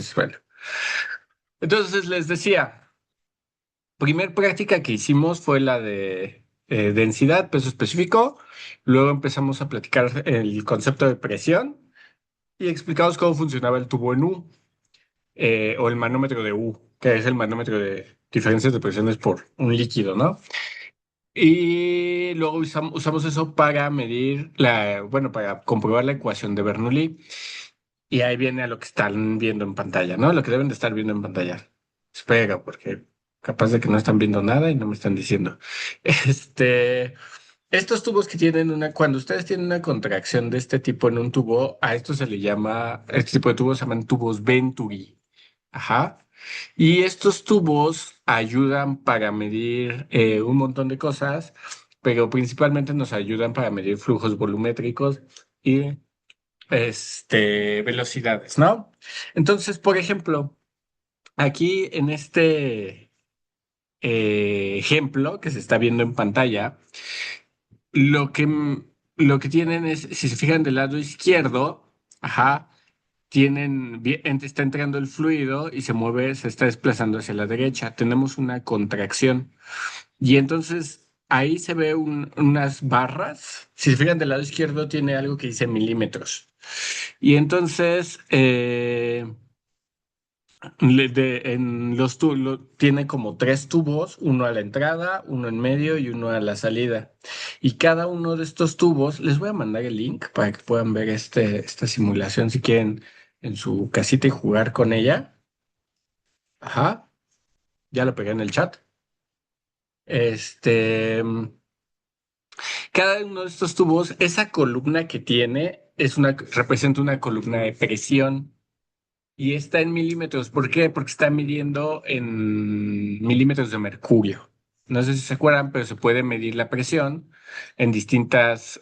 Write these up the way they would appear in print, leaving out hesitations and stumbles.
Pues bueno. Entonces les decía, primer práctica que hicimos fue la de densidad, peso específico. Luego empezamos a platicar el concepto de presión y explicamos cómo funcionaba el tubo en U, o el manómetro de U, que es el manómetro de diferencias de presiones por un líquido, ¿no? Y luego usamos eso para medir bueno, para comprobar la ecuación de Bernoulli. Y ahí viene a lo que están viendo en pantalla, ¿no? Lo que deben de estar viendo en pantalla. Espera, porque capaz de que no están viendo nada y no me están diciendo. Este, estos tubos que tienen cuando ustedes tienen una contracción de este tipo en un tubo, a esto se le llama, este tipo de tubos se llaman tubos Venturi. Ajá. Y estos tubos ayudan para medir un montón de cosas, pero principalmente nos ayudan para medir flujos volumétricos y velocidades, ¿no? Entonces, por ejemplo, aquí en este ejemplo que se está viendo en pantalla, lo que, lo que tienen es, si se fijan del lado izquierdo, ajá, está entrando el fluido y se mueve, se está desplazando hacia la derecha. Tenemos una contracción. Y entonces ahí se ve unas barras. Si se fijan del lado izquierdo, tiene algo que dice milímetros. Y entonces, tiene como tres tubos, uno a la entrada, uno en medio y uno a la salida. Y cada uno de estos tubos, les voy a mandar el link para que puedan ver esta simulación si quieren en su casita y jugar con ella. Ajá, ya lo pegué en el chat. Este, cada uno de estos tubos, esa columna que tiene representa una columna de presión. Y está en milímetros. ¿Por qué? Porque está midiendo en milímetros de mercurio. No sé si se acuerdan, pero se puede medir la presión en distintas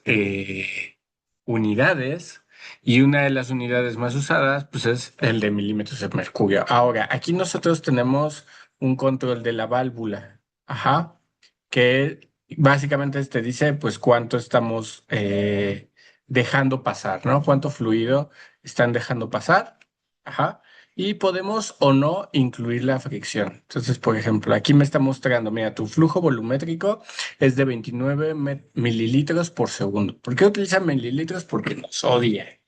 unidades. Y una de las unidades más usadas, pues, es el de milímetros de mercurio. Ahora, aquí nosotros tenemos un control de la válvula. Ajá. Que básicamente te dice, pues, cuánto estamos dejando pasar, ¿no? Cuánto fluido están dejando pasar. Ajá. Y podemos o no incluir la fricción. Entonces, por ejemplo, aquí me está mostrando, mira, tu flujo volumétrico es de 29 mililitros por segundo. ¿Por qué utilizan mililitros? Porque nos odia.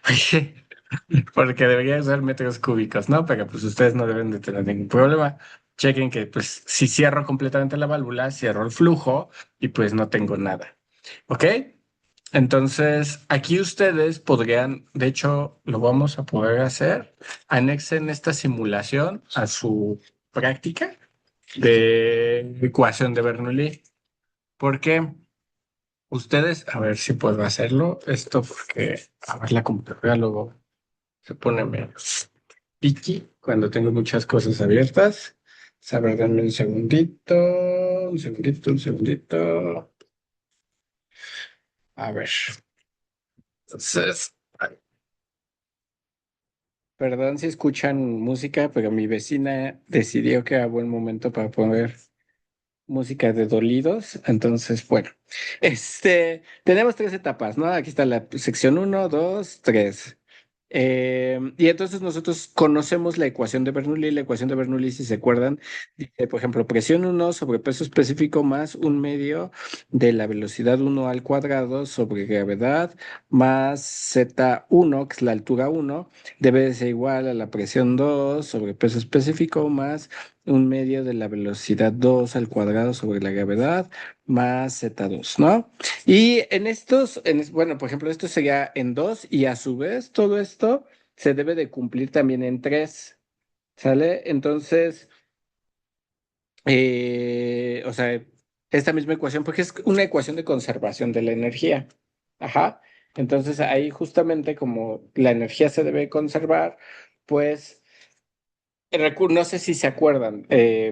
Oye, porque debería ser metros cúbicos, ¿no? Pero pues ustedes no deben de tener ningún problema. Chequen que pues si cierro completamente la válvula, cierro el flujo y pues no tengo nada. ¿Ok? Entonces, aquí ustedes podrían, de hecho, lo vamos a poder hacer. Anexen esta simulación a su práctica de ecuación de Bernoulli, porque ustedes, a ver si puedo hacerlo, esto porque, a ver, la computadora luego se pone menos piqui cuando tengo muchas cosas abiertas. A ver, denme un segundito, un segundito, un segundito. A ver, entonces... Perdón si escuchan música, pero mi vecina decidió que era buen momento para poner música de dolidos. Entonces, bueno, tenemos tres etapas, ¿no? Aquí está la sección uno, 2, 3. Y entonces nosotros conocemos la ecuación de Bernoulli. La ecuación de Bernoulli, si se acuerdan, dice, por ejemplo, presión uno sobre peso específico más un medio de la velocidad uno al cuadrado sobre gravedad más z1, que es la altura uno, debe de ser igual a la presión 2 sobre peso específico más un medio de la velocidad 2 al cuadrado sobre la gravedad más z2, ¿no? Y bueno, por ejemplo, esto sería en 2 y a su vez todo esto se debe de cumplir también en 3, ¿sale? Entonces, o sea, esta misma ecuación, porque es una ecuación de conservación de la energía. Ajá. Entonces ahí justamente como la energía se debe conservar, pues no sé si se acuerdan,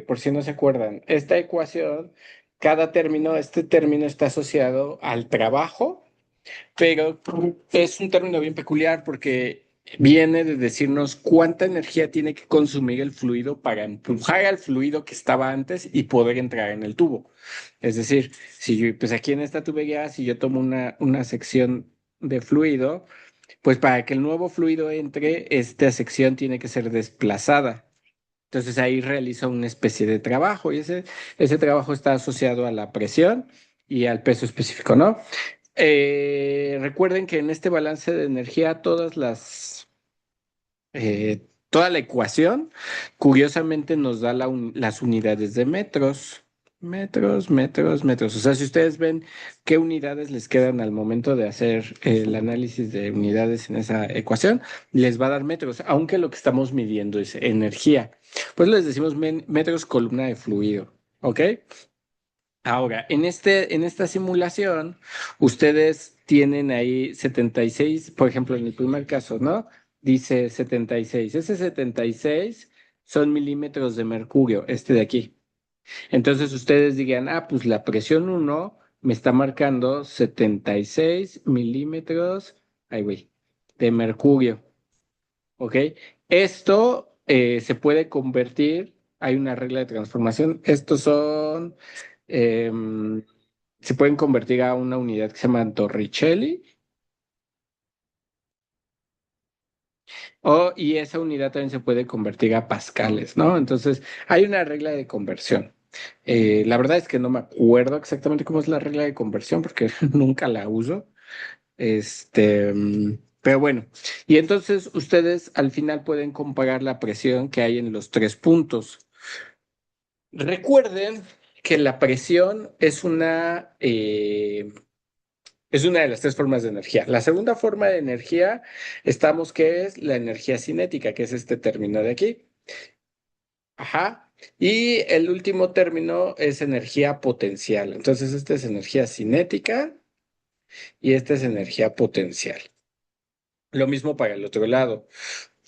por si no se acuerdan, esta ecuación, este término está asociado al trabajo, pero es un término bien peculiar porque viene de decirnos cuánta energía tiene que consumir el fluido para empujar al fluido que estaba antes y poder entrar en el tubo. Es decir, si yo, pues aquí en esta tubería, si yo tomo una sección de fluido, Pues para que el nuevo fluido entre, esta sección tiene que ser desplazada. Entonces ahí realiza una especie de trabajo y ese trabajo está asociado a la presión y al peso específico, ¿no? Recuerden que en este balance de energía toda la ecuación, curiosamente nos da las unidades de metros. Metros, metros, metros. O sea, si ustedes ven qué unidades les quedan al momento de hacer el análisis de unidades en esa ecuación, les va a dar metros, aunque lo que estamos midiendo es energía. Pues les decimos metros columna de fluido. ¿Ok? Ahora, en esta simulación, ustedes tienen ahí 76, por ejemplo, en el primer caso, ¿no? Dice 76. Ese 76 son milímetros de mercurio, este de aquí. Entonces ustedes digan, ah, pues la presión uno me está marcando 76 milímetros, ay, güey, de mercurio, ¿ok? Esto se puede convertir, hay una regla de transformación, estos son em, se pueden convertir a una unidad que se llama Torricelli, y esa unidad también se puede convertir a pascales, ¿no? Entonces, hay una regla de conversión. La verdad es que no me acuerdo exactamente cómo es la regla de conversión porque nunca la uso. Pero bueno, y entonces ustedes al final pueden comparar la presión que hay en los tres puntos. Recuerden que la presión es una de las tres formas de energía. La segunda forma de energía, estamos que es la energía cinética, que es este término de aquí. Ajá. Y el último término es energía potencial. Entonces, esta es energía cinética y esta es energía potencial. Lo mismo para el otro lado.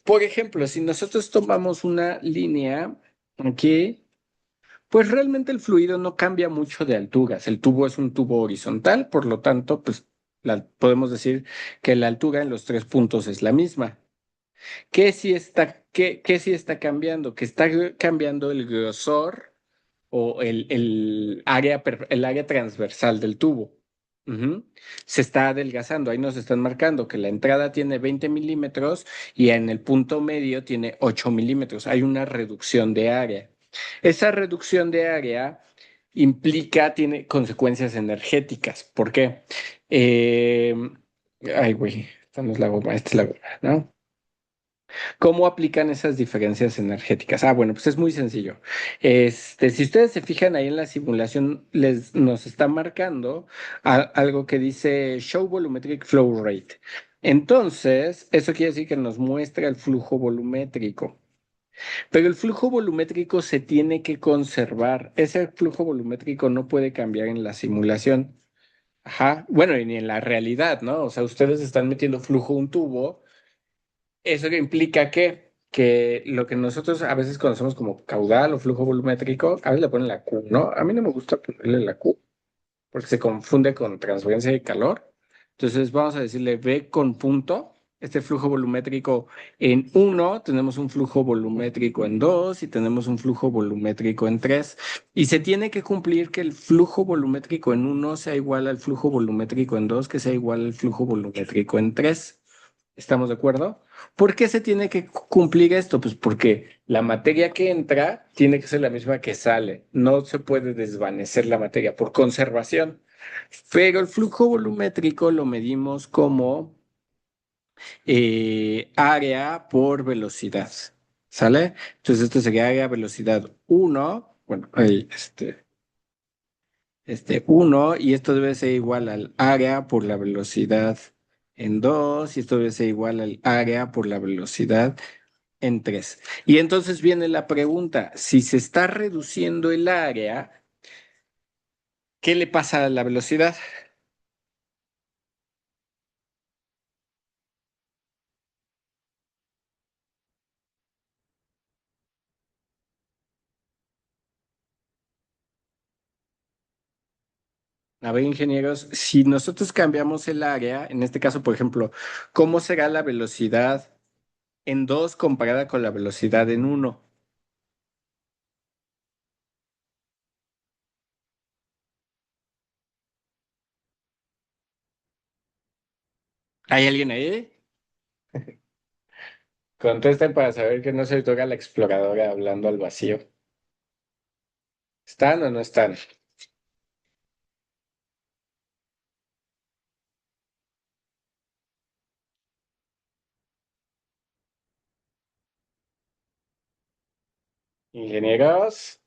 Por ejemplo, si nosotros tomamos una línea aquí, pues realmente el fluido no cambia mucho de alturas. El tubo es un tubo horizontal, por lo tanto, pues podemos decir que la altura en los tres puntos es la misma. ¿Qué sí está cambiando? Que está cambiando el grosor o el área transversal del tubo. Ujú. Se está adelgazando. Ahí nos están marcando que la entrada tiene 20 milímetros y en el punto medio tiene 8 milímetros. Hay una reducción de área. Esa reducción de área tiene consecuencias energéticas. ¿Por qué? Eh, Ay, güey, esta no es la goma, esta es la goma, ¿no? ¿Cómo aplican esas diferencias energéticas? Ah, bueno, pues es muy sencillo. Si ustedes se fijan ahí en la simulación, nos está marcando algo que dice Show Volumetric Flow Rate. Entonces, eso quiere decir que nos muestra el flujo volumétrico. Pero el flujo volumétrico se tiene que conservar. Ese flujo volumétrico no puede cambiar en la simulación. Ajá. Bueno, y ni en la realidad, ¿no? O sea, ustedes están metiendo flujo a un tubo. Eso que implica que lo que nosotros a veces conocemos como caudal o flujo volumétrico, a veces le ponen la Q, ¿no? A mí no me gusta ponerle la Q porque se confunde con transferencia de calor. Entonces vamos a decirle V con punto. Este flujo volumétrico en uno, tenemos un flujo volumétrico en 2 y tenemos un flujo volumétrico en 3. Y se tiene que cumplir que el flujo volumétrico en uno sea igual al flujo volumétrico en 2, que sea igual al flujo volumétrico en 3. ¿Estamos de acuerdo? ¿Por qué se tiene que cumplir esto? Pues porque la materia que entra tiene que ser la misma que sale. No se puede desvanecer la materia por conservación. Pero el flujo volumétrico lo medimos como área por velocidad. ¿Sale? Entonces esto sería área velocidad uno. Bueno, ahí, uno, y esto debe ser igual al área por la velocidad en 2 y esto debe ser igual al área por la velocidad en 3. Y entonces viene la pregunta, si se está reduciendo el área, ¿qué le pasa a la velocidad? A ver, ingenieros, si nosotros cambiamos el área, en este caso, por ejemplo, ¿cómo será la velocidad en 2 comparada con la velocidad en uno? ¿Hay alguien ahí? Contesten para saber que no soy Dora la exploradora hablando al vacío. ¿Están o no están? Ingenieros.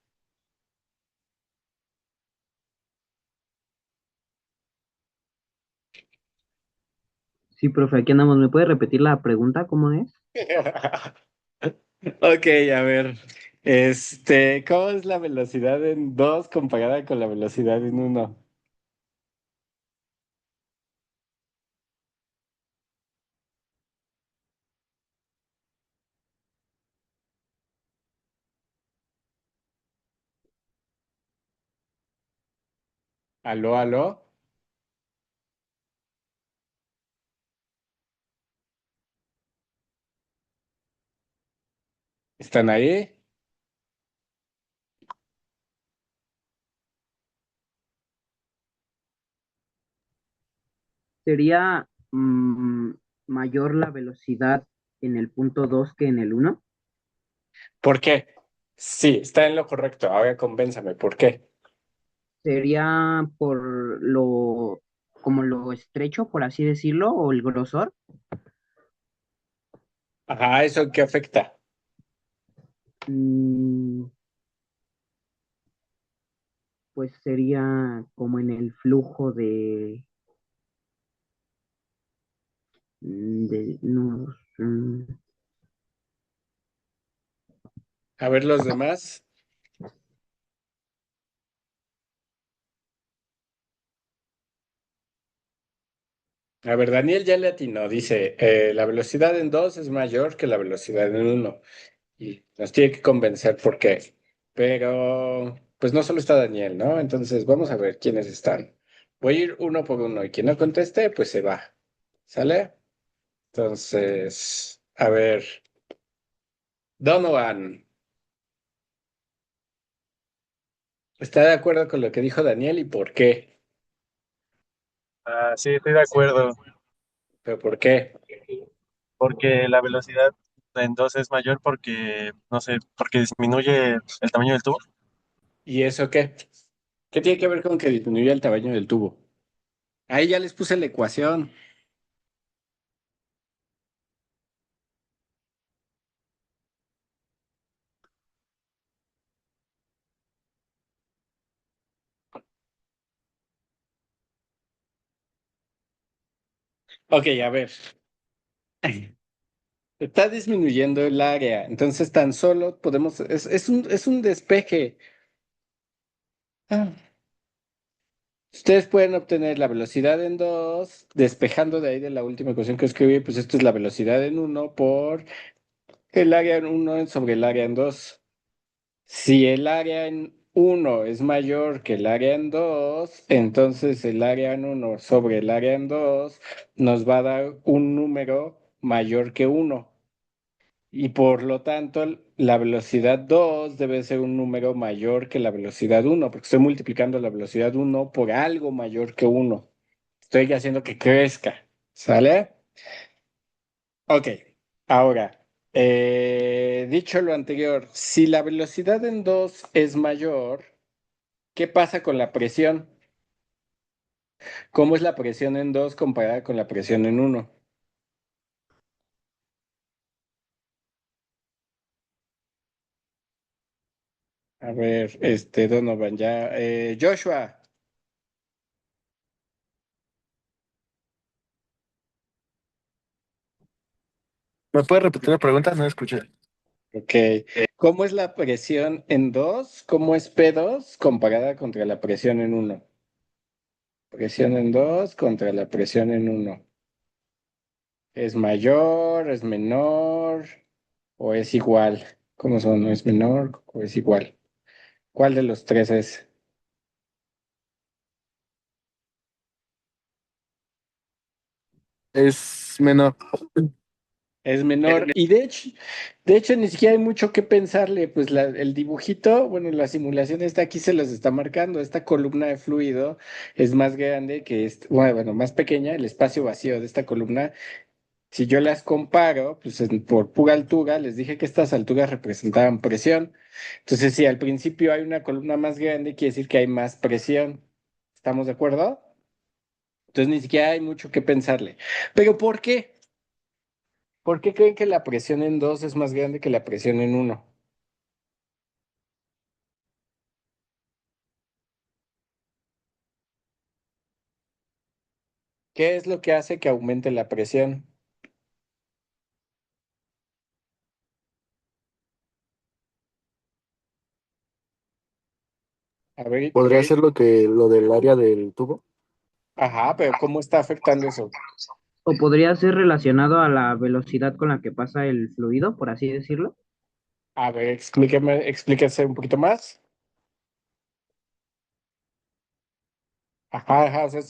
Sí, profe, aquí andamos. ¿Me puede repetir la pregunta? ¿Cómo es? Ok, a ver. ¿Cómo es la velocidad en 2 comparada con la velocidad en uno? ¿Aló, aló? ¿Están ahí? ¿Sería mayor la velocidad en el punto 2 que en el uno? ¿Por qué? Sí, está en lo correcto. Ahora convénzame, ¿por qué? ¿Sería por como lo estrecho, por así decirlo, o el grosor? Ajá, ¿eso qué afecta? Mm, pues sería como en el flujo no, A ver los demás. A ver, Daniel ya le atinó. Dice, la velocidad en 2 es mayor que la velocidad en uno. Y nos tiene que convencer por qué. Pero, pues no solo está Daniel, ¿no? Entonces, vamos a ver quiénes están. Voy a ir uno por uno y quien no conteste, pues se va. ¿Sale? Entonces, a ver, Donovan, ¿está de acuerdo con lo que dijo Daniel y por qué? Sí, estoy de acuerdo, ¿Pero por qué? porque la velocidad en 2 es mayor porque, no sé, porque disminuye el tamaño del tubo. ¿Y eso qué? ¿Qué tiene que ver con que disminuya el tamaño del tubo? Ahí ya les puse la ecuación. Ok, a ver. Está disminuyendo el área, entonces tan solo podemos, es un despeje. Ah. Ustedes pueden obtener la velocidad en 2 despejando de ahí de la última ecuación que escribí, pues esto es la velocidad en uno por el área en uno sobre el área en 2. Si el área en uno es mayor que el área en 2, entonces el área en uno sobre el área en 2 nos va a dar un número mayor que uno. Y por lo tanto, la velocidad 2 debe ser un número mayor que la velocidad uno, porque estoy multiplicando la velocidad uno por algo mayor que uno. Estoy haciendo que crezca. ¿Sale? Ok. Ahora, dicho lo anterior, si la velocidad en 2 es mayor, ¿qué pasa con la presión? ¿Cómo es la presión en 2 comparada con la presión en uno? A ver, Donovan, ya. Joshua. ¿Me puedes repetir la pregunta? No escuché. Ok. ¿Cómo es la presión en 2? ¿Cómo es P2 comparada contra la presión en uno? Presión en 2 contra la presión en uno. ¿Es mayor, es menor o es igual? ¿Cómo son? ¿No es menor o es igual? ¿Cuál de los tres es? Es menor. Es menor. Y de hecho, ni siquiera hay mucho que pensarle. Pues el dibujito, bueno, la simulación está aquí, se los está marcando. Esta columna de fluido es más grande que bueno, más pequeña, el espacio vacío de esta columna Si yo las comparo, pues por pura altura, les dije que estas alturas representaban presión. Entonces, si al principio hay una columna más grande, quiere decir que hay más presión. ¿Estamos de acuerdo? Entonces, ni siquiera hay mucho que pensarle. ¿Pero por qué? ¿Por qué creen que la presión en dos es más grande que la presión en uno? ¿Qué es lo que hace que aumente la presión? A ver, ¿Podría ser lo del área del tubo? ajá, pero ¿cómo está afectando eso? ¿O podría ser relacionado a la velocidad con la que pasa el fluido, por así decirlo? A ver, explíquese un poquito más. Ajá, ajá, o sea,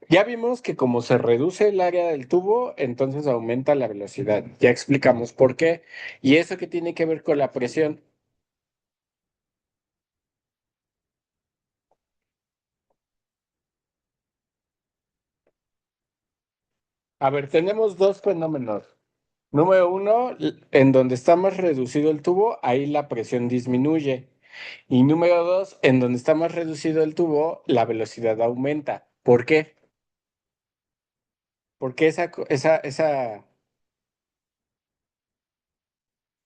ya vimos que como se reduce el área del tubo, entonces aumenta la velocidad. Ya explicamos por qué. ¿Y eso qué tiene que ver con la presión? A ver, tenemos dos fenómenos. Número uno, en donde está más reducido el tubo, ahí la presión disminuye. Y número dos, en donde está más reducido el tubo, la velocidad aumenta. ¿Por qué? ¿Por qué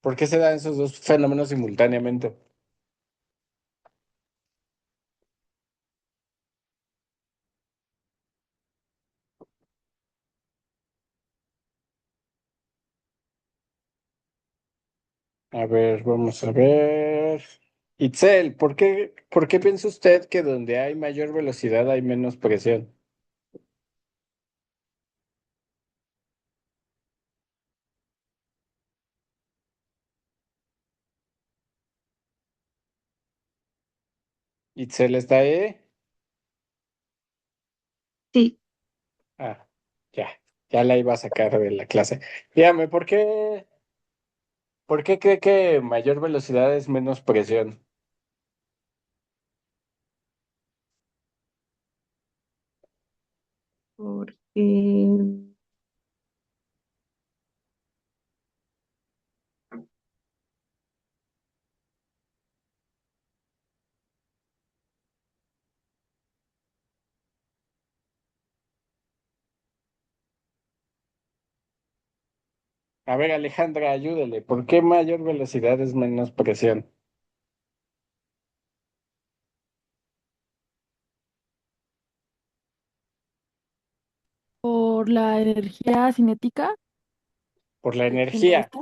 por qué se dan esos dos fenómenos simultáneamente? A ver, vamos a ver. Itzel, por qué piensa usted que donde hay mayor velocidad hay menos presión? ¿Itzel está ahí? Sí, Ah, ya, ya la iba a sacar de la clase. Dígame, por qué cree que mayor velocidad es menos presión? porque A ver, Alejandra, ayúdele. ¿Por qué mayor velocidad es menos presión? por la energía cinética Por la que genera energía. esta.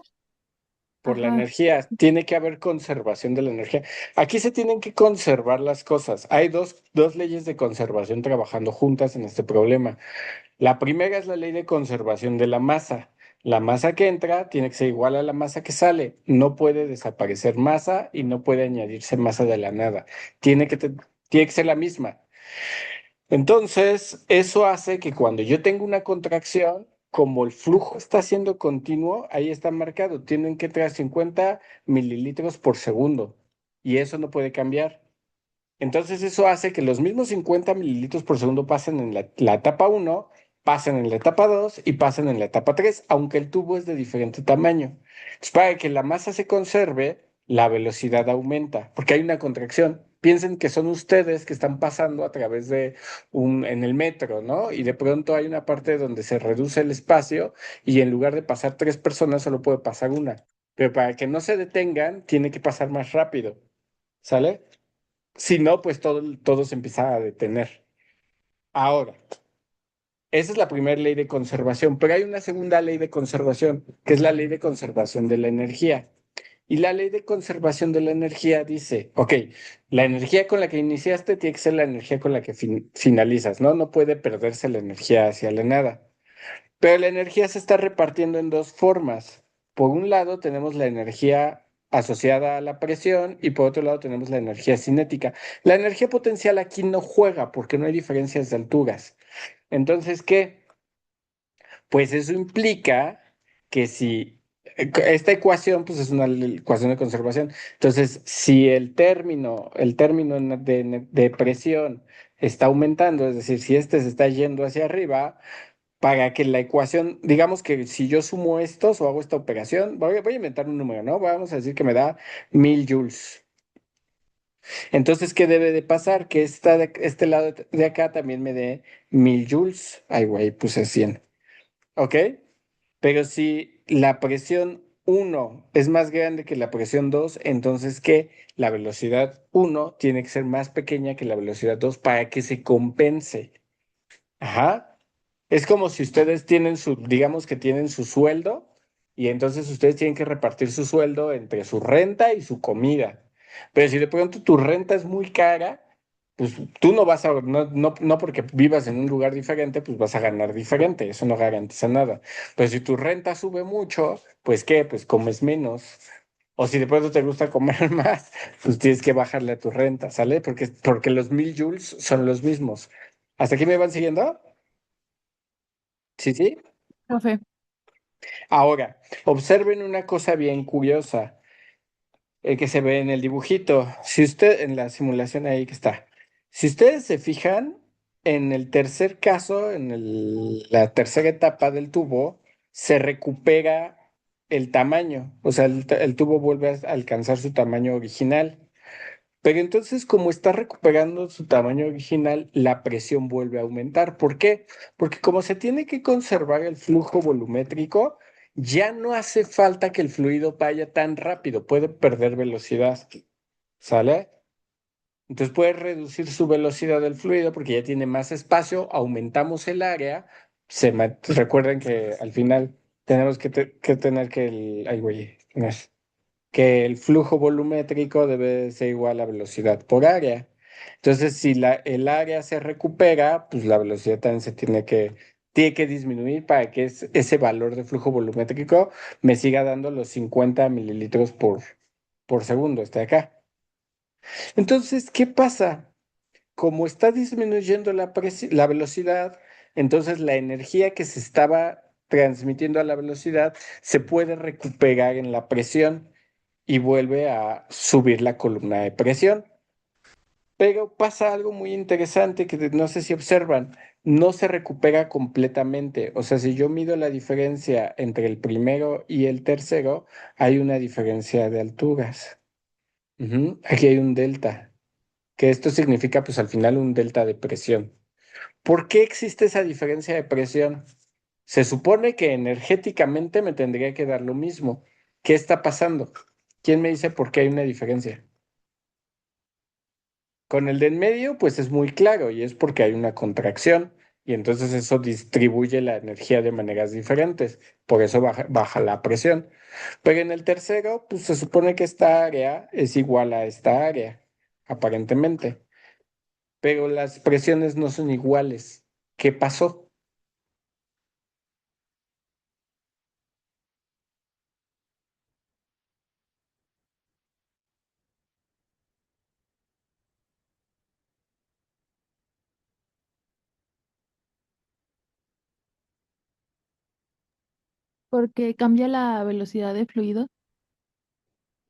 Por la Ajá. energía. Tiene que haber conservación de la energía. Aquí se tienen que conservar las cosas. Hay dos leyes de conservación trabajando juntas en este problema. La primera es la ley de conservación de la masa. La masa que entra tiene que ser igual a la masa que sale. No puede desaparecer masa y no puede añadirse masa de la nada. Tiene que ser la misma. Entonces, eso hace que cuando yo tengo una contracción, como el flujo está siendo continuo, ahí está marcado, tienen que entrar 50 mililitros por segundo y eso no puede cambiar. Entonces, eso hace que los mismos 50 mililitros por segundo pasen en la etapa uno, pasen en la etapa 2 y pasen en la etapa 3, aunque el tubo es de diferente tamaño. Entonces, para que la masa se conserve, la velocidad aumenta, porque hay una contracción. Piensen que son ustedes que están pasando a través de en el metro, ¿no? Y de pronto hay una parte donde se reduce el espacio y en lugar de pasar tres personas, solo puede pasar una. Pero para que no se detengan, tiene que pasar más rápido, ¿sale? Si no, pues todo se empieza a detener. Ahora, esa es la primera ley de conservación, pero hay una segunda ley de conservación, que es la ley de conservación de la energía. Y la ley de conservación de la energía dice, ok, la energía con la que iniciaste tiene que ser la energía con la que finalizas, ¿no? No puede perderse la energía hacia la nada. Pero la energía se está repartiendo en dos formas. Por un lado tenemos la energía asociada a la presión y por otro lado tenemos la energía cinética. La energía potencial aquí no juega porque no hay diferencias de alturas. Entonces, ¿qué? Pues eso implica que si esta ecuación, pues es una ecuación de conservación. Entonces, si el término de presión está aumentando, es decir, si este se está yendo hacia arriba, para que la ecuación, digamos que si yo sumo estos o hago esta operación, voy a inventar un número, ¿no? Vamos a decir que me da 1000 joules. Entonces, ¿qué debe de pasar? Que este lado de acá también me dé 1000 joules. Ay, güey, puse 100. ¿Ok? Pero si la presión uno es más grande que la presión 2, entonces ¿qué? La velocidad uno tiene que ser más pequeña que la velocidad 2 para que se compense. Ajá. Es como si ustedes tienen digamos que tienen su sueldo y entonces ustedes tienen que repartir su sueldo entre su renta y su comida. Pero si de pronto tu renta es muy cara, pues tú no vas a, no porque vivas en un lugar diferente, pues vas a ganar diferente. Eso no garantiza nada. Pero si tu renta sube mucho, pues ¿qué? Pues comes menos. O si de pronto te gusta comer más, pues tienes que bajarle a tu renta, ¿sale? Porque los 1000 joules son los mismos. ¿Hasta aquí me van siguiendo? Sí, sí. Profe, Ahora, observen una cosa bien curiosa, que se ve en el dibujito. Si usted, en la simulación ahí que está, si ustedes se fijan, en el tercer caso, la tercera etapa del tubo, se recupera el tamaño, o sea, el tubo vuelve a alcanzar su tamaño original. Pero entonces, como está recuperando su tamaño original, la presión vuelve a aumentar. ¿Por qué? Porque como se tiene que conservar el flujo volumétrico, ya no hace falta que el fluido vaya tan rápido, puede perder velocidad. ¿Sale? Entonces puede reducir su velocidad del fluido porque ya tiene más espacio, aumentamos el área. Recuerden que al final tenemos que tener que ay, güey, no es que el flujo volumétrico debe ser igual a velocidad por área. Entonces, si el área se recupera, pues la velocidad también tiene que disminuir para que ese valor de flujo volumétrico me siga dando los 50 mililitros por segundo. ¿Está acá? Entonces, ¿qué pasa? Como está disminuyendo la velocidad, entonces la energía que se estaba transmitiendo a la velocidad se puede recuperar en la presión y vuelve a subir la columna de presión. Pero pasa algo muy interesante que no sé si observan, no se recupera completamente. O sea, si yo mido la diferencia entre el primero y el tercero, hay una diferencia de alturas. Ujú. Aquí hay un delta, que esto significa pues al final un delta de presión. ¿Por qué existe esa diferencia de presión? Se supone que energéticamente me tendría que dar lo mismo. ¿Qué está pasando? ¿Quién me dice por qué hay una diferencia? Con el de en medio, pues es muy claro y es porque hay una contracción y entonces eso distribuye la energía de maneras diferentes, por eso baja la presión. Pero en el tercero, pues se supone que esta área es igual a esta área, aparentemente, pero las presiones no son iguales. ¿Qué pasó? porque cambia la velocidad de fluido.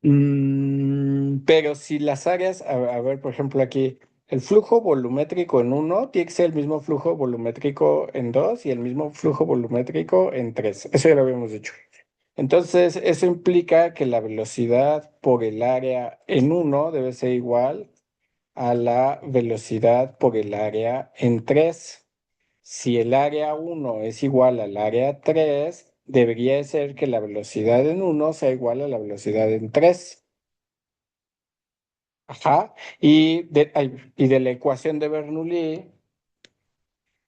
Pero si las áreas, a ver, por ejemplo, aquí, el flujo volumétrico en uno tiene que ser el mismo flujo volumétrico en dos y el mismo flujo volumétrico en tres. Eso ya lo habíamos dicho. Entonces, eso implica que la velocidad por el área en uno debe ser igual a la velocidad por el área en tres. Si el área uno es igual al área 3, debería de ser que la velocidad en uno sea igual a la velocidad en 3. Ajá. Y de la ecuación de Bernoulli,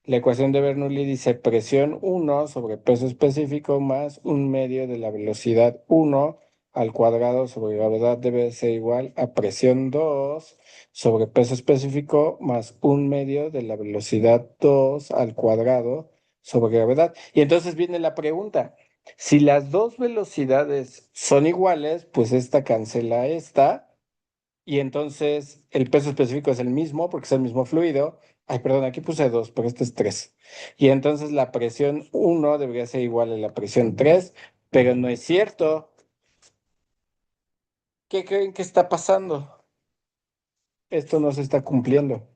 la ecuación de Bernoulli dice presión uno sobre peso específico más un medio de la velocidad uno al cuadrado sobre gravedad debe ser igual a presión 2 sobre peso específico más un medio de la velocidad 2 al cuadrado sobre gravedad. Y entonces viene la pregunta, si las dos velocidades son iguales, pues esta cancela esta. Y entonces el peso específico es el mismo porque es el mismo fluido. Ay, perdón, aquí puse 2, pero este es 3. Y entonces la presión uno debería ser igual a la presión 3, pero no es cierto. ¿Qué creen que está pasando? Esto no se está cumpliendo.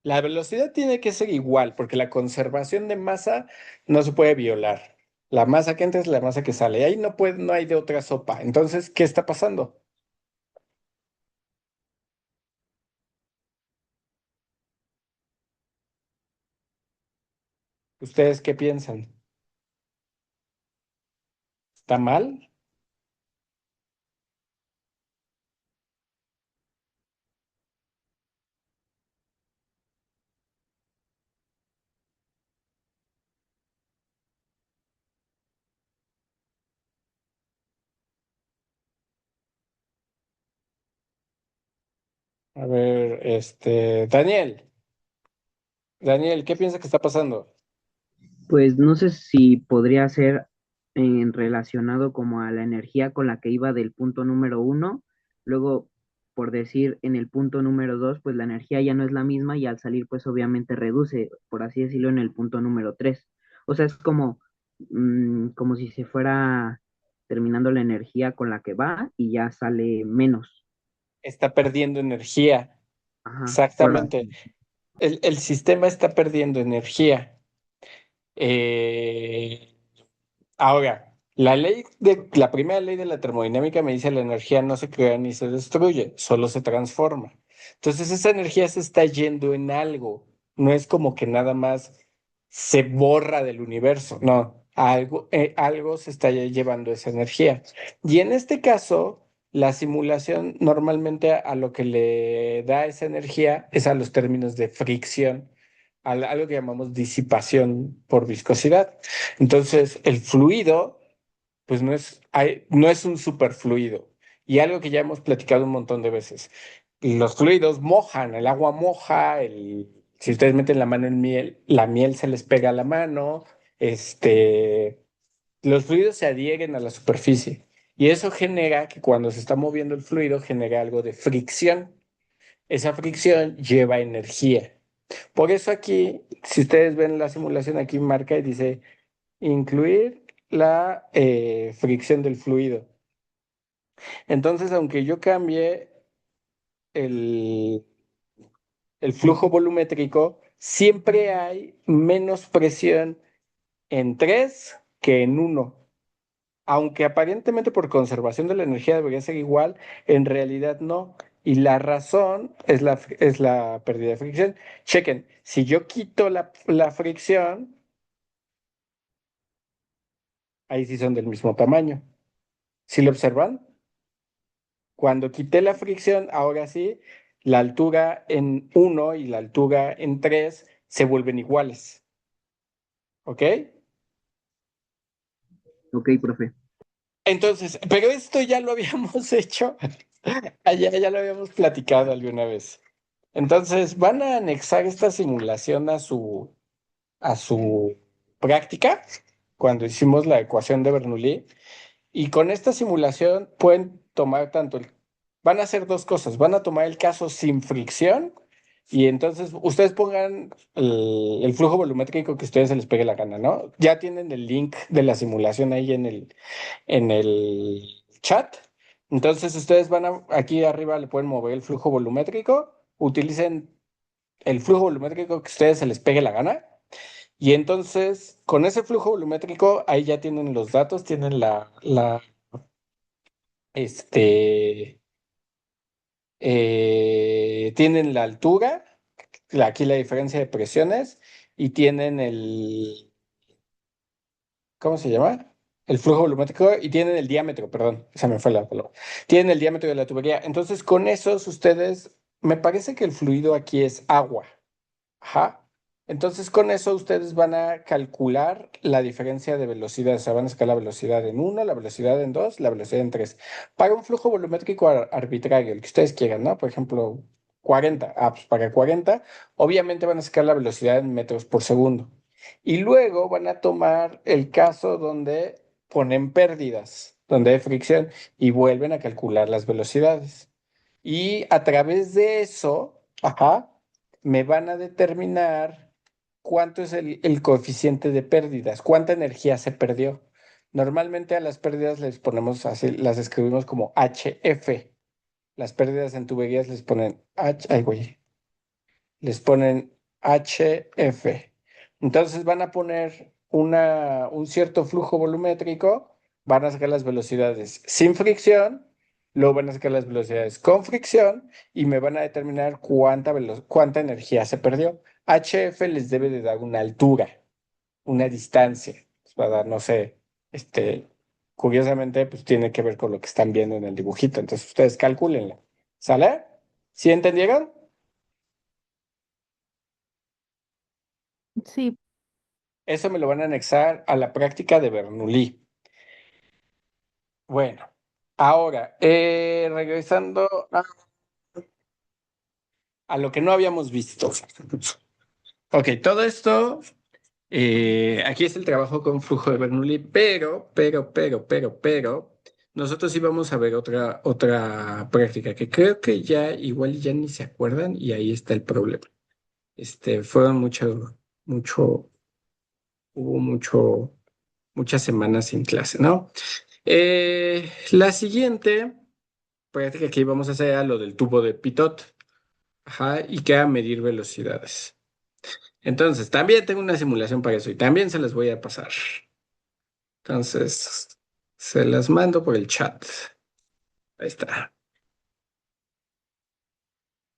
La velocidad tiene que ser igual, porque la conservación de masa no se puede violar. La masa que entra es la masa que sale. Y ahí no puede, no hay de otra sopa. Entonces, ¿qué está pasando? ¿Ustedes qué piensan? ¿Está mal? A ver, Daniel, ¿qué piensa que está pasando? Pues no sé si podría ser relacionado como a la energía con la que iba del punto número uno, luego, por decir, en el punto número dos, pues la energía ya no es la misma y al salir, pues obviamente reduce, por así decirlo, en el punto número tres. O sea, es como, como si se fuera terminando la energía con la que va y ya sale menos. Está perdiendo energía. Ajá, Exactamente. El sistema está perdiendo energía. Eh, Ahora, la primera ley de la termodinámica me dice la energía no se crea ni se destruye, solo se transforma. Entonces esa energía se está yendo en algo, no es como que nada más se borra del universo, no, algo se está llevando esa energía. Y en este caso, la simulación normalmente a lo que le da esa energía es a los términos de fricción, algo que llamamos disipación por viscosidad. Entonces, el fluido, pues no es un superfluido. Y algo que ya hemos platicado un montón de veces. Los fluidos mojan, el agua moja, si ustedes meten la mano en miel, la miel se les pega a la mano, los fluidos se adhieren a la superficie. Y eso genera que cuando se está moviendo el fluido, genera algo de fricción. Esa fricción lleva energía. Por eso aquí, si ustedes ven la simulación, aquí marca y dice incluir la fricción del fluido. Entonces, aunque yo cambie el, el flujo volumétrico, siempre hay menos presión en 3 que en uno. Aunque aparentemente por conservación de la energía debería ser igual, en realidad no. Y la razón es la pérdida de fricción. Chequen, si yo quito la fricción, ahí sí son del mismo tamaño. ¿Sí lo observan? Cuando quité la fricción, ahora sí, la altura en uno y la altura en 3 se vuelven iguales. ¿Ok? ok, profe. Entonces, pero esto ya lo habíamos hecho, ya lo habíamos platicado alguna vez. Entonces, van a anexar esta simulación a su práctica, cuando hicimos la ecuación de Bernoulli. Y con esta simulación pueden tomar van a hacer dos cosas. Van a tomar el caso sin fricción y entonces ustedes pongan el flujo volumétrico que a ustedes se les pegue la gana, ¿no? Ya tienen el link de la simulación ahí en el chat. Entonces ustedes aquí arriba le pueden mover el flujo volumétrico, utilicen el flujo volumétrico que a ustedes se les pegue la gana. Y entonces, con ese flujo volumétrico, ahí ya tienen los datos, tienen este, tienen la altura, aquí la diferencia de presiones, y tienen ¿cómo se llama? El flujo volumétrico, y tienen el diámetro, perdón, esa me fue la palabra. Tienen el diámetro de la tubería. Entonces, con esos ustedes, me parece que el fluido aquí es agua. Ajá. Entonces, con eso ustedes van a calcular la diferencia de velocidad. O sea, van a sacar la velocidad en uno, la velocidad en dos, la velocidad en tres. Para un flujo volumétrico arbitrario, el que ustedes quieran, ¿no? Por ejemplo, 40. Ah, pues para 40, obviamente van a sacar la velocidad en metros por segundo. Y luego van a tomar el caso donde ponen pérdidas, donde hay fricción, y vuelven a calcular las velocidades. Y a través de eso, ajá, me van a determinar cuánto es el coeficiente de pérdidas, cuánta energía se perdió. Normalmente a las pérdidas les ponemos así, las escribimos como HF. Las pérdidas en tuberías les ponen H, ay, güey. les ponen HF. Entonces van a poner un cierto flujo volumétrico, van a sacar las velocidades sin fricción, luego van a sacar las velocidades con fricción y me van a determinar cuánta energía se perdió. HF les debe de dar una altura, una distancia. Les va a dar, no sé, curiosamente, pues tiene que ver con lo que están viendo en el dibujito. Entonces ustedes calcúlenlo. ¿Sale? ¿Sí entendieron? Sí, Eso me lo van a anexar a la práctica de Bernoulli. Bueno, ahora, regresando a lo que no habíamos visto. Ok, todo esto, aquí es el trabajo con flujo de Bernoulli, pero, nosotros íbamos a ver otra práctica que creo que ya igual ya ni se acuerdan y ahí está el problema. Fueron mucho, hubo muchas semanas sin clase, ¿no? La siguiente práctica que íbamos a hacer era lo del tubo de Pitot, ajá, y que era medir velocidades. Entonces, también tengo una simulación para eso y también se las voy a pasar. Entonces, se las mando por el chat. Ahí está.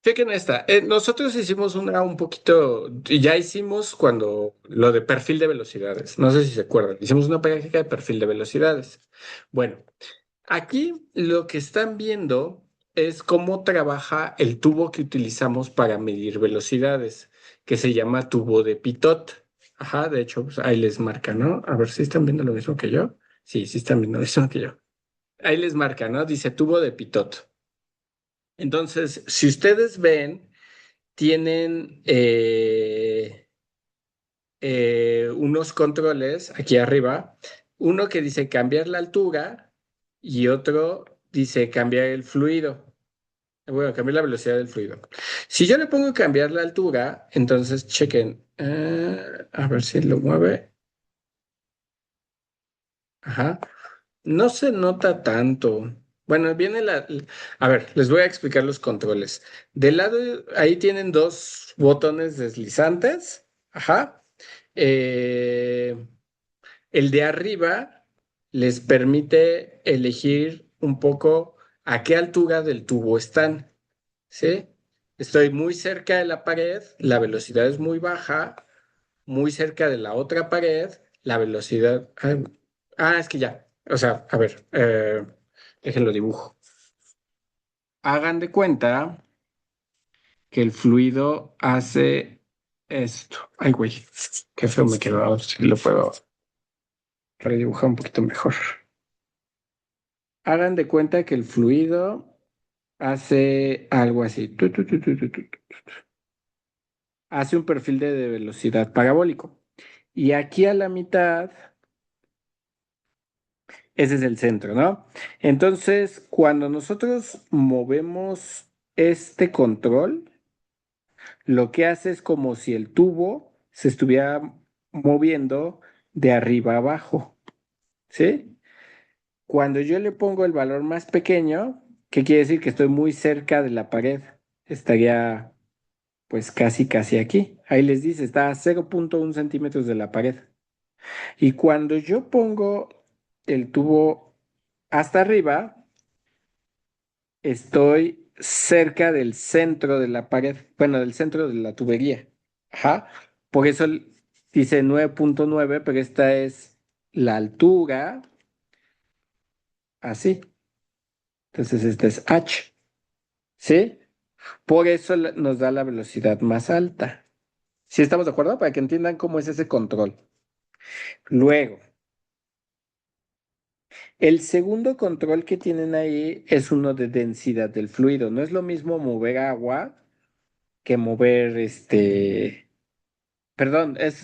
Chequen esta. Nosotros hicimos una un poquito, y ya hicimos cuando lo de perfil de velocidades. No sé si se acuerdan. Hicimos una práctica de perfil de velocidades. Bueno, aquí lo que están viendo es cómo trabaja el tubo que utilizamos para medir velocidades, que se llama tubo de Pitot. Ajá, de hecho, pues, ahí les marca, ¿no? A ver si están viendo lo mismo que yo. Sí, sí están viendo lo mismo que yo. Ahí les marca, ¿no? Dice tubo de Pitot. Entonces, si ustedes ven, tienen unos controles aquí arriba, uno que dice cambiar la altura y otro dice cambiar el fluido. Bueno, cambiar la velocidad del fluido. Si yo le pongo cambiar la altura, entonces chequen, a ver si lo mueve. Ajá. No se nota tanto. Bueno, viene A ver, les voy a explicar los controles. Del lado, ahí tienen dos botones deslizantes. Ajá. Eh, el de arriba les permite elegir un poco a qué altura del tubo están. ¿Sí? Estoy muy cerca de la pared, la velocidad es muy baja, muy cerca de la otra pared, la velocidad... es que ya. O sea, a ver, déjenlo dibujo. Hagan de cuenta que el fluido hace esto. Ay, güey, qué feo me quedó. A ver si lo puedo redibujar un poquito mejor. Hagan de cuenta que el fluido hace algo así. Hace un perfil de velocidad parabólico. Y aquí a la mitad, ese es el centro, ¿no? Entonces, cuando nosotros movemos este control, lo que hace es como si el tubo se estuviera moviendo de arriba a abajo, ¿sí? Cuando yo le pongo el valor más pequeño, ¿qué quiere decir? Que estoy muy cerca de la pared. Estaría pues casi aquí. Ahí les dice, está a 0,1 centímetros de la pared. Y cuando yo pongo el tubo hasta arriba, estoy cerca del centro de la pared, bueno, del centro de la tubería. Ajá. Por eso dice 9,9, pero esta es la altura, así. Entonces, este es H, ¿sí? Por eso nos da la velocidad más alta. ¿Sí estamos de acuerdo? Para que entiendan cómo es ese control. Luego, el segundo control que tienen ahí es uno de densidad del fluido. No es lo mismo mover agua que mover perdón, es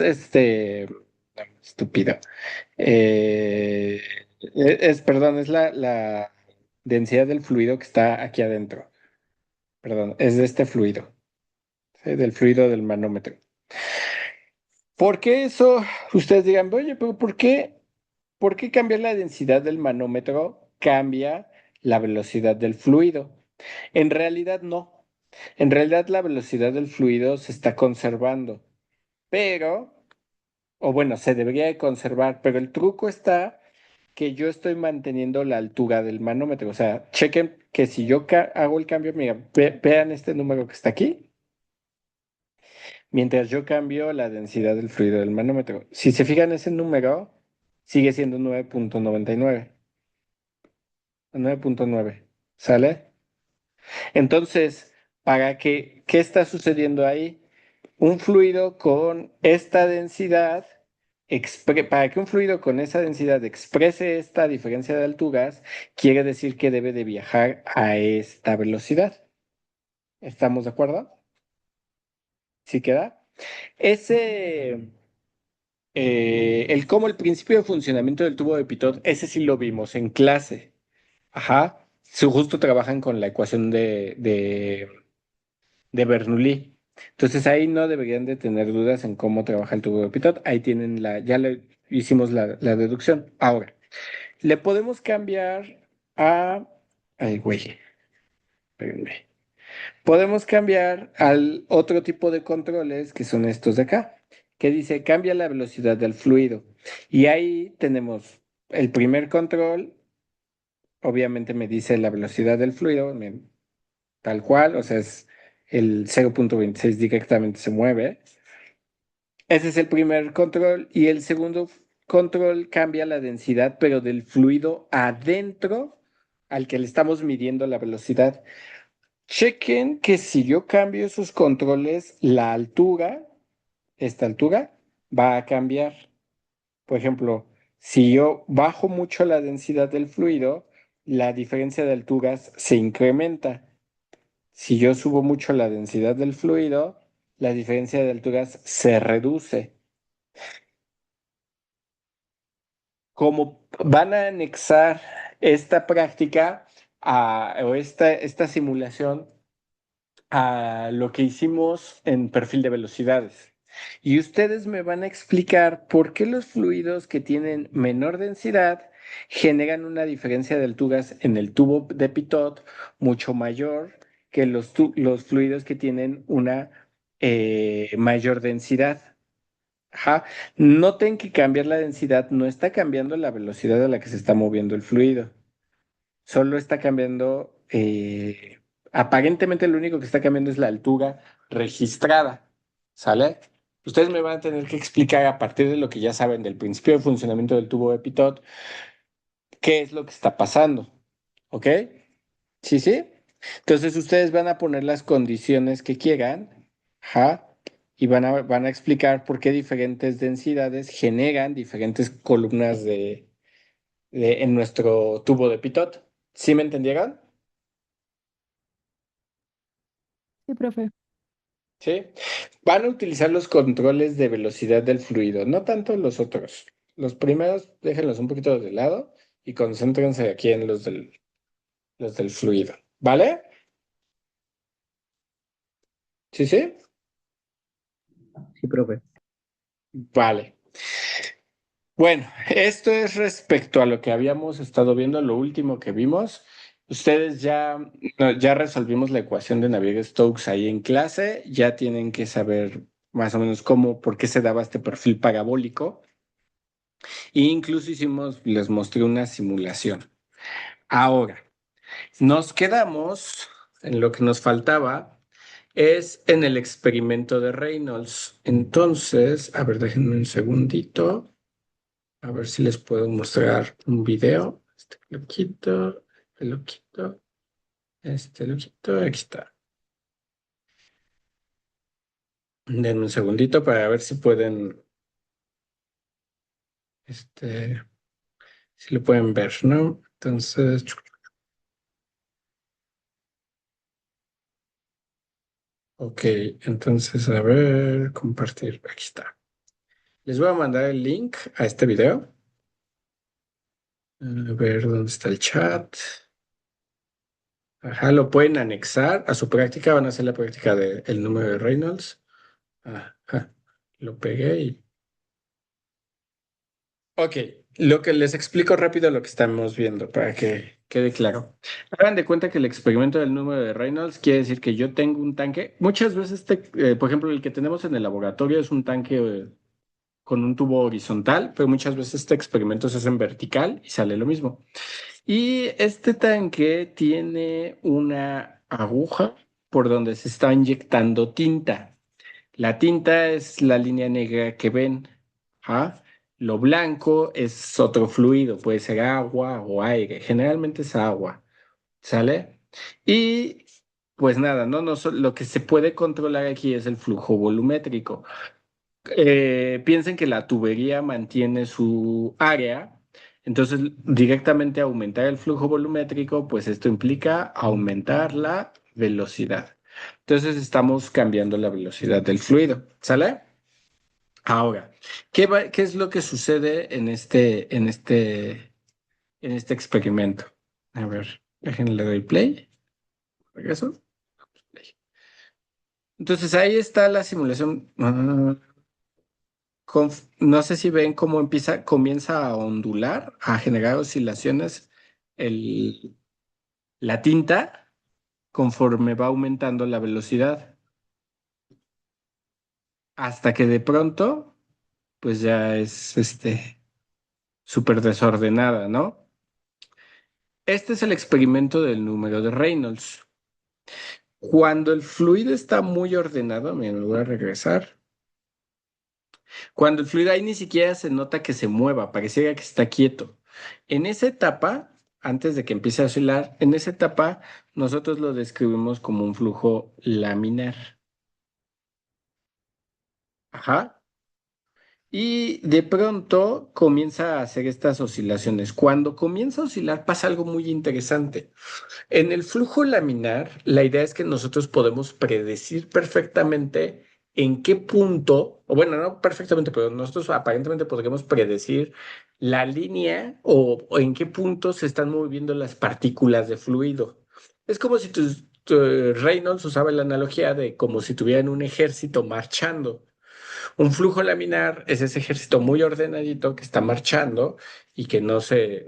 estúpido. Eh, perdón, es la densidad del fluido que está aquí adentro. Perdón, es de este fluido, ¿sí? Del fluido del manómetro. ¿Por qué eso? Ustedes digan, oye, pero ¿por qué cambiar la densidad del manómetro cambia la velocidad del fluido? En realidad no. En realidad la velocidad del fluido se está conservando, pero, o bueno, se debería de conservar, pero el truco está que yo estoy manteniendo la altura del manómetro. O sea, chequen que si yo hago el cambio, mira, vean este número que está aquí, mientras yo cambio la densidad del fluido del manómetro. Si se fijan, ese número sigue siendo 9.99. 9.9. ¿Sale? Entonces, ¿qué está sucediendo ahí? Un fluido con esta densidad, para que un fluido con esa densidad exprese esta diferencia de alturas, quiere decir que debe de viajar a esta velocidad. ¿Estamos de acuerdo? ¿Sí queda? Ese, cómo el principio de funcionamiento del tubo de Pitot, ese sí lo vimos en clase. Ajá. Justo trabajan con la ecuación de Bernoulli. Entonces ahí no deberían de tener dudas en cómo trabaja el tubo de Pitot. Ahí tienen ya le hicimos la deducción. Ahora, le podemos cambiar a... Ay, güey, espérenme. Podemos cambiar al otro tipo de controles que son estos de acá, que dice cambia la velocidad del fluido. Y ahí tenemos el primer control, obviamente me dice la velocidad del fluido, tal cual, o sea, es el 0.26 directamente se mueve. Ese es el primer control y el segundo control cambia la densidad, pero del fluido adentro al que le estamos midiendo la velocidad. Chequen que si yo cambio esos controles, la altura, esta altura, va a cambiar. Por ejemplo, si yo bajo mucho la densidad del fluido, la diferencia de alturas se incrementa. Si yo subo mucho la densidad del fluido, la diferencia de alturas se reduce. Como van a anexar esta práctica o esta simulación a lo que hicimos en perfil de velocidades. Y ustedes me van a explicar por qué los fluidos que tienen menor densidad generan una diferencia de alturas en el tubo de Pitot mucho mayor que los fluidos que tienen una mayor densidad. Ajá. Noten que cambiar la densidad no está cambiando la velocidad a la que se está moviendo el fluido. Solo está cambiando, aparentemente lo único que está cambiando es la altura registrada. ¿Sale? Ustedes me van a tener que explicar a partir de lo que ya saben del principio de funcionamiento del tubo de Pitot, qué es lo que está pasando. ¿Ok? ¿Sí, sí? Entonces ustedes van a poner las condiciones que quieran, ajá, y van a explicar por qué diferentes densidades generan diferentes columnas en nuestro tubo de Pitot. ¿Sí me entendieron? Sí, profe. ¿Sí? Van a utilizar los controles de velocidad del fluido, no tanto los otros. Los primeros déjenlos un poquito de lado y concéntrense aquí en los del fluido. ¿Vale? ¿Sí, sí? Sí, profe. Vale. Bueno, esto es respecto a lo que habíamos estado viendo, lo último que vimos. Ustedes ya, no, ya resolvimos la ecuación de Navier-Stokes ahí en clase, ya tienen que saber más o menos por qué se daba este perfil parabólico. E incluso les mostré una simulación. Ahora, nos quedamos en lo que nos faltaba, es en el experimento de Reynolds. Entonces, a ver, déjenme un segundito. A ver si les puedo mostrar un video. Lo quito, lo quito, aquí está. Denme un segundito para ver si pueden, este, si lo pueden ver, ¿no? Entonces, ok, entonces, a ver, compartir, aquí está. Les voy a mandar el link a este video. A ver dónde está el chat. Ajá, lo pueden anexar a su práctica, van a hacer la práctica del número de Reynolds. Ajá, lo pegué y... Ok, Lo que les explico rápido lo que estamos viendo para que quede claro. Hagan de cuenta que el experimento del número de Reynolds quiere decir que yo tengo un tanque. Muchas veces, por ejemplo, el que tenemos en el laboratorio es un tanque con un tubo horizontal, pero muchas veces este experimento se hace en vertical y sale lo mismo. Y este tanque tiene una aguja por donde se está inyectando tinta. La tinta es la línea negra que ven. ¿Ah? Lo blanco es otro fluido, puede ser agua o aire. Generalmente es agua, ¿sale? Y pues nada, lo que se puede controlar aquí es el flujo volumétrico. Piensen que la tubería mantiene su área, entonces directamente aumentar el flujo volumétrico, pues esto implica aumentar la velocidad. Entonces estamos cambiando la velocidad del fluido, ¿sale? Ahora, ¿qué es lo que sucede en este experimento? A ver, déjenle doy play. ¿Regreso? Play. Entonces ahí está la simulación. No sé si ven cómo comienza a ondular, a generar oscilaciones el, la tinta conforme va aumentando la velocidad, hasta que de pronto, pues ya es súper desordenada, ¿no? Este es el experimento del número de Reynolds. Cuando el fluido está muy ordenado, me voy a regresar. Cuando el fluido ahí ni siquiera se nota que se mueva, pareciera que está quieto. En esa etapa, antes de que empiece a oscilar, en esa etapa nosotros lo describimos como un flujo laminar. Ajá. Y de pronto comienza a hacer estas oscilaciones. Cuando comienza a oscilar pasa algo muy interesante. En el flujo laminar, la idea es que nosotros podemos predecir perfectamente en qué punto, o bueno, no perfectamente, pero nosotros aparentemente podríamos predecir la línea o en qué punto se están moviendo las partículas de fluido. Es como si Reynolds usaba la analogía de como si tuvieran un ejército marchando. Un flujo laminar es ese ejército muy ordenadito que está marchando y que no se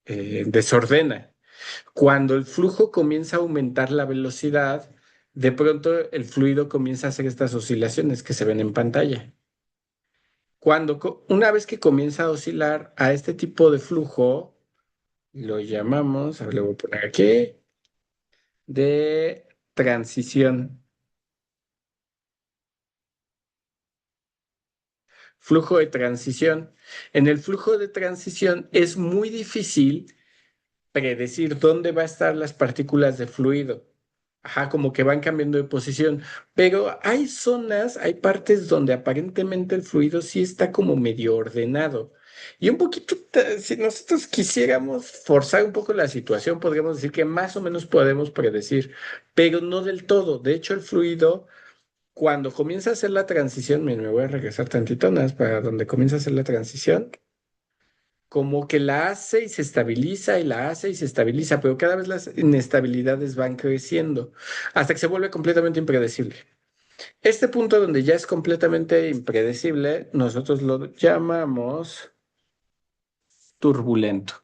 desordena. Cuando el flujo comienza a aumentar la velocidad, de pronto el fluido comienza a hacer estas oscilaciones que se ven en pantalla. Una vez que comienza a oscilar a este tipo de flujo, lo llamamos, a ver, le voy a poner aquí, de transición. Flujo de transición. En el flujo de transición es muy difícil predecir dónde va a estar las partículas de fluido. Ajá, como que van cambiando de posición. Pero hay zonas, hay partes donde aparentemente el fluido sí está como medio ordenado. Y un poquito, si nosotros quisiéramos forzar un poco la situación, podríamos decir que más o menos podemos predecir, pero no del todo. De hecho, el fluido, cuando comienza a hacer la transición, miren, me voy a regresar tantito más para donde comienza a hacer la transición como que la hace y se estabiliza y la hace y se estabiliza, pero cada vez las inestabilidades van creciendo hasta que se vuelve completamente impredecible. Este punto donde ya es completamente impredecible, nosotros lo llamamos turbulento.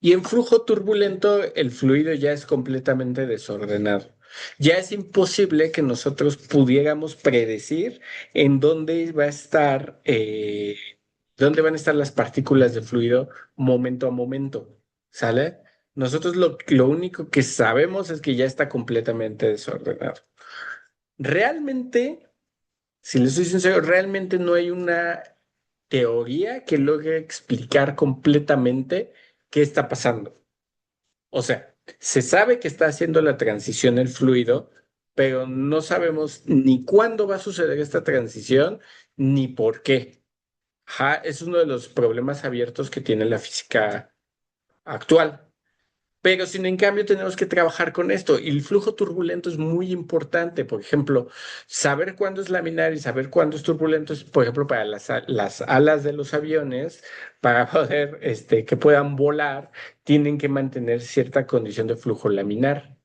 Y en flujo turbulento, el fluido ya es completamente desordenado. Ya es imposible que nosotros pudiéramos predecir en dónde va a estar, dónde van a estar las partículas de fluido momento a momento. ¿Sale? Nosotros lo único que sabemos es que ya está completamente desordenado. Realmente, si les soy sincero, realmente no hay una teoría que logre explicar completamente qué está pasando. O sea, se sabe que está haciendo la transición el fluido, pero no sabemos ni cuándo va a suceder esta transición ni por qué. Ajá, es uno de los problemas abiertos que tiene la física actual. Pero sin en cambio tenemos que trabajar con esto y el flujo turbulento es muy importante. Por ejemplo, saber cuándo es laminar y saber cuándo es turbulento es, por ejemplo, para las alas de los aviones, para poder que puedan volar, tienen que mantener cierta condición de flujo laminar.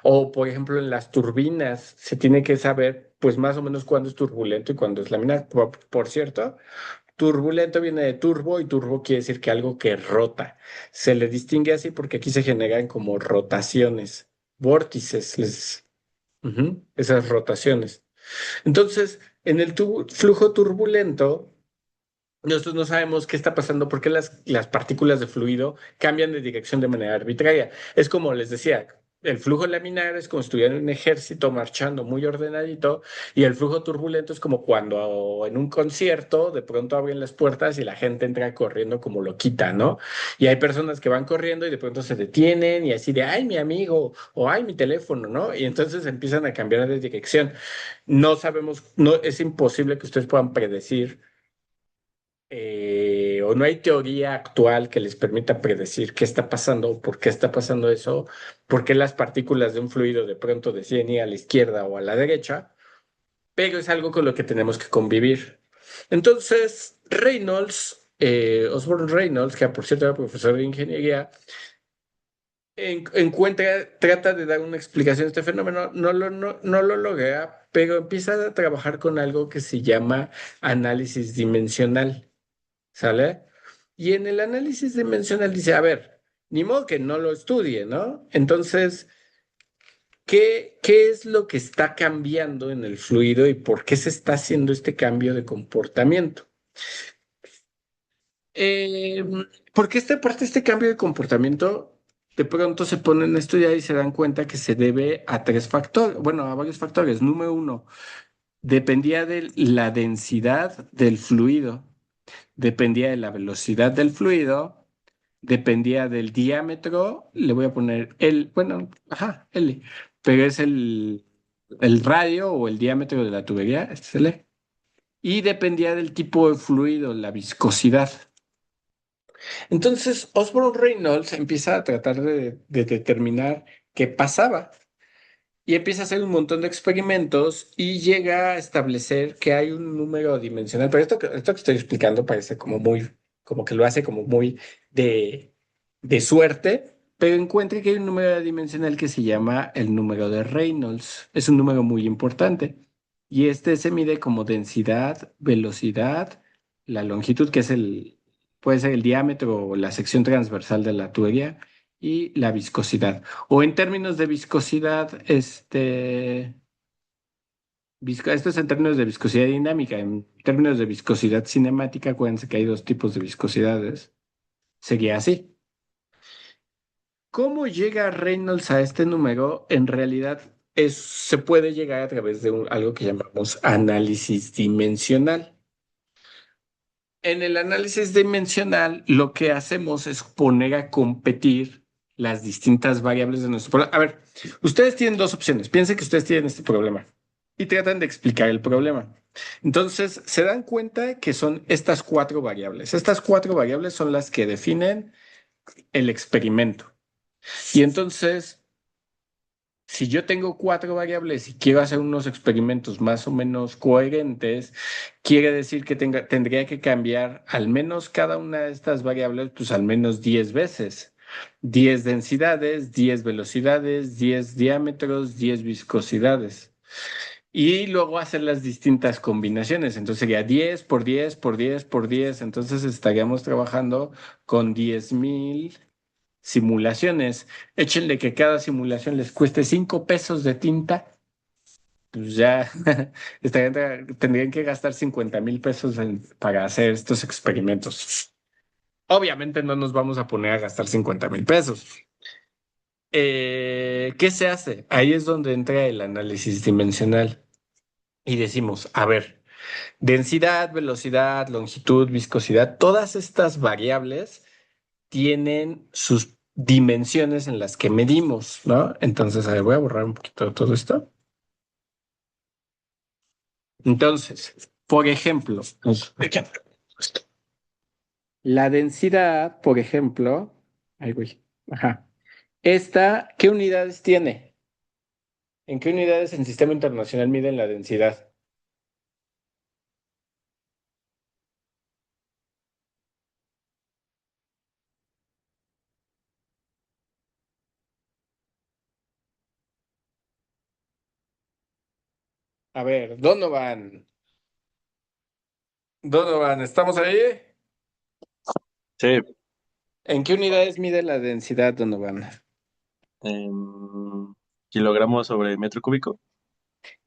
O, por ejemplo, en las turbinas se tiene que saber pues más o menos cuándo es turbulento y cuándo es laminar. Por cierto, turbulento viene de turbo y turbo quiere decir que algo que rota. Se le distingue así porque aquí se generan como rotaciones, vórtices, esas rotaciones. Entonces, en el flujo turbulento, nosotros no sabemos qué está pasando, por qué las partículas de fluido cambian de dirección de manera arbitraria. Es como les decía, el flujo laminar es como si estuviera un ejército marchando muy ordenadito y el flujo turbulento es como cuando en un concierto de pronto abren las puertas y la gente entra corriendo como loquita, ¿no? Y hay personas que van corriendo y de pronto se detienen y así de, ay, mi amigo o ay, mi teléfono, ¿no? Y entonces empiezan a cambiar de dirección. No sabemos, no, es imposible que ustedes puedan predecir o no hay teoría actual que les permita predecir qué está pasando o por qué está pasando eso, por qué las partículas de un fluido de pronto deciden ir a la izquierda o a la derecha, pero es algo con lo que tenemos que convivir. Entonces, Reynolds, Osborne Reynolds, que por cierto era profesor de ingeniería, trata de dar una explicación a este fenómeno, no lo logra, pero empieza a trabajar con algo que se llama análisis dimensional. ¿Sale? Y en el análisis dimensional dice, a ver, ni modo que no lo estudie, ¿no? Entonces, ¿qué es lo que está cambiando en el fluido y por qué se está haciendo este cambio de comportamiento? Eh, Porque este cambio de comportamiento de pronto se ponen a estudiar y se dan cuenta que se debe a tres factores, bueno, a varios factores. Número uno, dependía de la densidad del fluido, dependía de la velocidad del fluido, dependía del diámetro, le voy a poner L, bueno, ajá, L, pero es el radio o el diámetro de la tubería, este es L, y dependía del tipo de fluido, la viscosidad. Entonces, Osborne Reynolds empieza a tratar de determinar qué pasaba y empieza a hacer un montón de experimentos y llega a establecer que hay un número dimensional. Pero esto que estoy explicando parece como muy, como que lo hace como muy de suerte, pero encuentra que hay un número dimensional que se llama el número de Reynolds. Es un número muy importante y este se mide como densidad, velocidad, la longitud, que es puede ser el diámetro o la sección transversal de la tubería y la viscosidad. O en términos de viscosidad, esto es en términos de viscosidad dinámica. En términos de viscosidad cinemática, acuérdense que hay dos tipos de viscosidades. Sería así. ¿Cómo llega Reynolds a este número? En realidad se puede llegar a través de algo que llamamos análisis dimensional. En el análisis dimensional, lo que hacemos es poner a competir las distintas variables de nuestro problema. A ver, ustedes tienen dos opciones. Piensen que ustedes tienen este problema y tratan de explicar el problema. Entonces, se dan cuenta que son estas cuatro variables. Estas cuatro variables son las que definen el experimento. Y entonces, si yo tengo cuatro variables y quiero hacer unos experimentos más o menos coherentes, quiere decir que tendría que cambiar al menos cada una de estas variables, pues al menos 10 veces. 10 densidades, 10 velocidades, 10 diámetros, 10 viscosidades. Y luego hacer las distintas combinaciones. Entonces sería 10 por 10 por 10 por 10. Entonces estaríamos trabajando con 10,000 simulaciones. Échenle que cada simulación les cueste 5 pesos de tinta, pues ya tendrían que gastar 50,000 pesos para hacer estos experimentos. Obviamente no nos vamos a poner a gastar 50,000 pesos. ¿Qué se hace? Ahí es donde entra el análisis dimensional y decimos, a ver, densidad, velocidad, longitud, viscosidad, todas estas variables tienen sus dimensiones en las que medimos, ¿no? Entonces, a ver, voy a borrar un poquito de todo esto. Entonces, por ejemplo, la densidad, por ejemplo, ahí voy, ajá. Esta, ¿qué unidades tiene? ¿En qué unidades el sistema internacional mide la densidad? A ver, Donovan. Donovan, ¿estamos ahí? Sí, ¿En qué unidades mide la densidad, Donovan? en kilogramos sobre metro cúbico.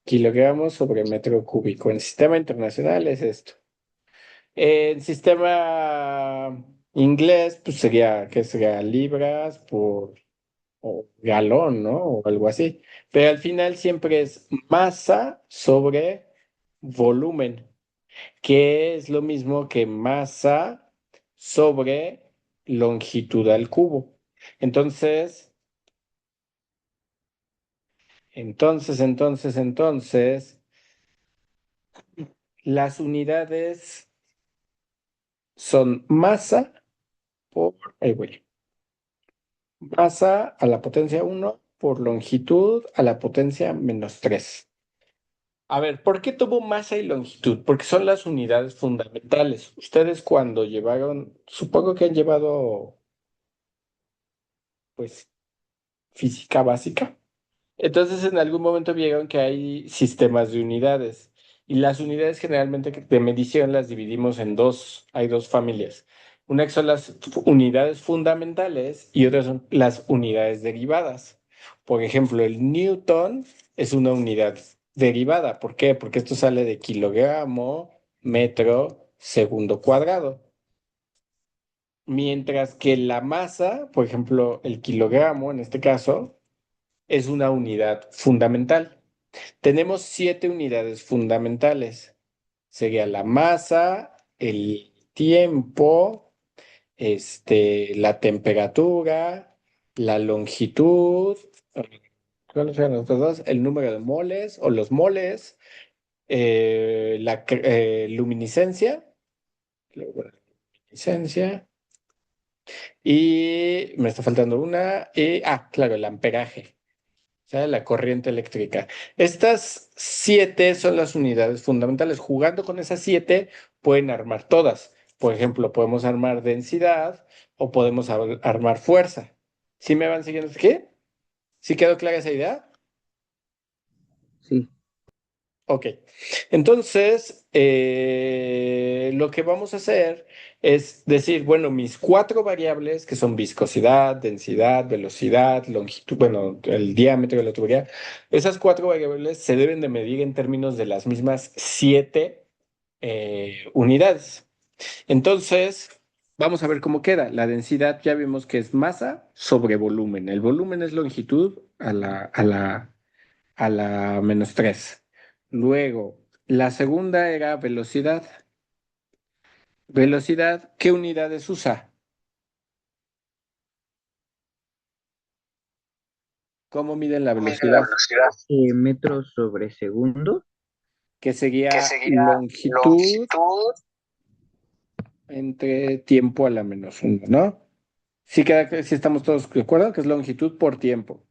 Kilogramos sobre metro cúbico. En sistema internacional es esto. En sistema inglés, pues sería, ¿qué sería? Libras por o galón, ¿no? O algo así. Pero al final siempre es masa sobre volumen, que es lo mismo que masa sobre longitud al cubo. Entonces, entonces, las unidades son masa por, ahí voy, masa a la potencia 1 por longitud a la potencia -3. A ver, ¿por qué tuvo masa y longitud? Porque son las unidades fundamentales. Ustedes cuando llevaron, supongo que han llevado, pues, física básica. Entonces en algún momento vieron que hay sistemas de unidades y las unidades generalmente de medición las dividimos en dos, hay dos familias. Una que son las unidades fundamentales y otras son las unidades derivadas. Por ejemplo, el Newton es una unidad derivada. ¿Por qué? Porque esto sale de kilogramo, metro, segundo cuadrado. Mientras que la masa, por ejemplo, el kilogramo en este caso, es una unidad fundamental. Tenemos 7 unidades fundamentales. Sería la masa, el tiempo, la temperatura, la longitud, ¿cuáles eran los otros dos? El número de moles o los moles, luminiscencia, luminiscencia, y me está faltando una, claro, el amperaje. ¿Sabe? La corriente eléctrica. Estas 7 son las unidades fundamentales. Jugando con esas 7 pueden armar todas. Por ejemplo, podemos armar densidad o podemos armar fuerza. ¿Sí me van siguiendo? ¿Qué? ¿Sí quedó clara esa idea? Sí, Ok, entonces lo que vamos a hacer es decir, bueno, mis 4 variables que son viscosidad, densidad, velocidad, longitud, bueno, el diámetro de la tubería, esas 4 variables se deben de medir en términos de las mismas 7 unidades. Entonces, vamos a ver cómo queda. La densidad ya vimos que es masa sobre volumen. El volumen es longitud a la -3. Luego, la segunda era velocidad. Velocidad, ¿qué unidades usa? ¿Cómo miden la velocidad? metros sobre segundo. Que sería longitud entre tiempo a la -1, ¿no? Sí, sí estamos todos de acuerdo que es longitud por tiempo.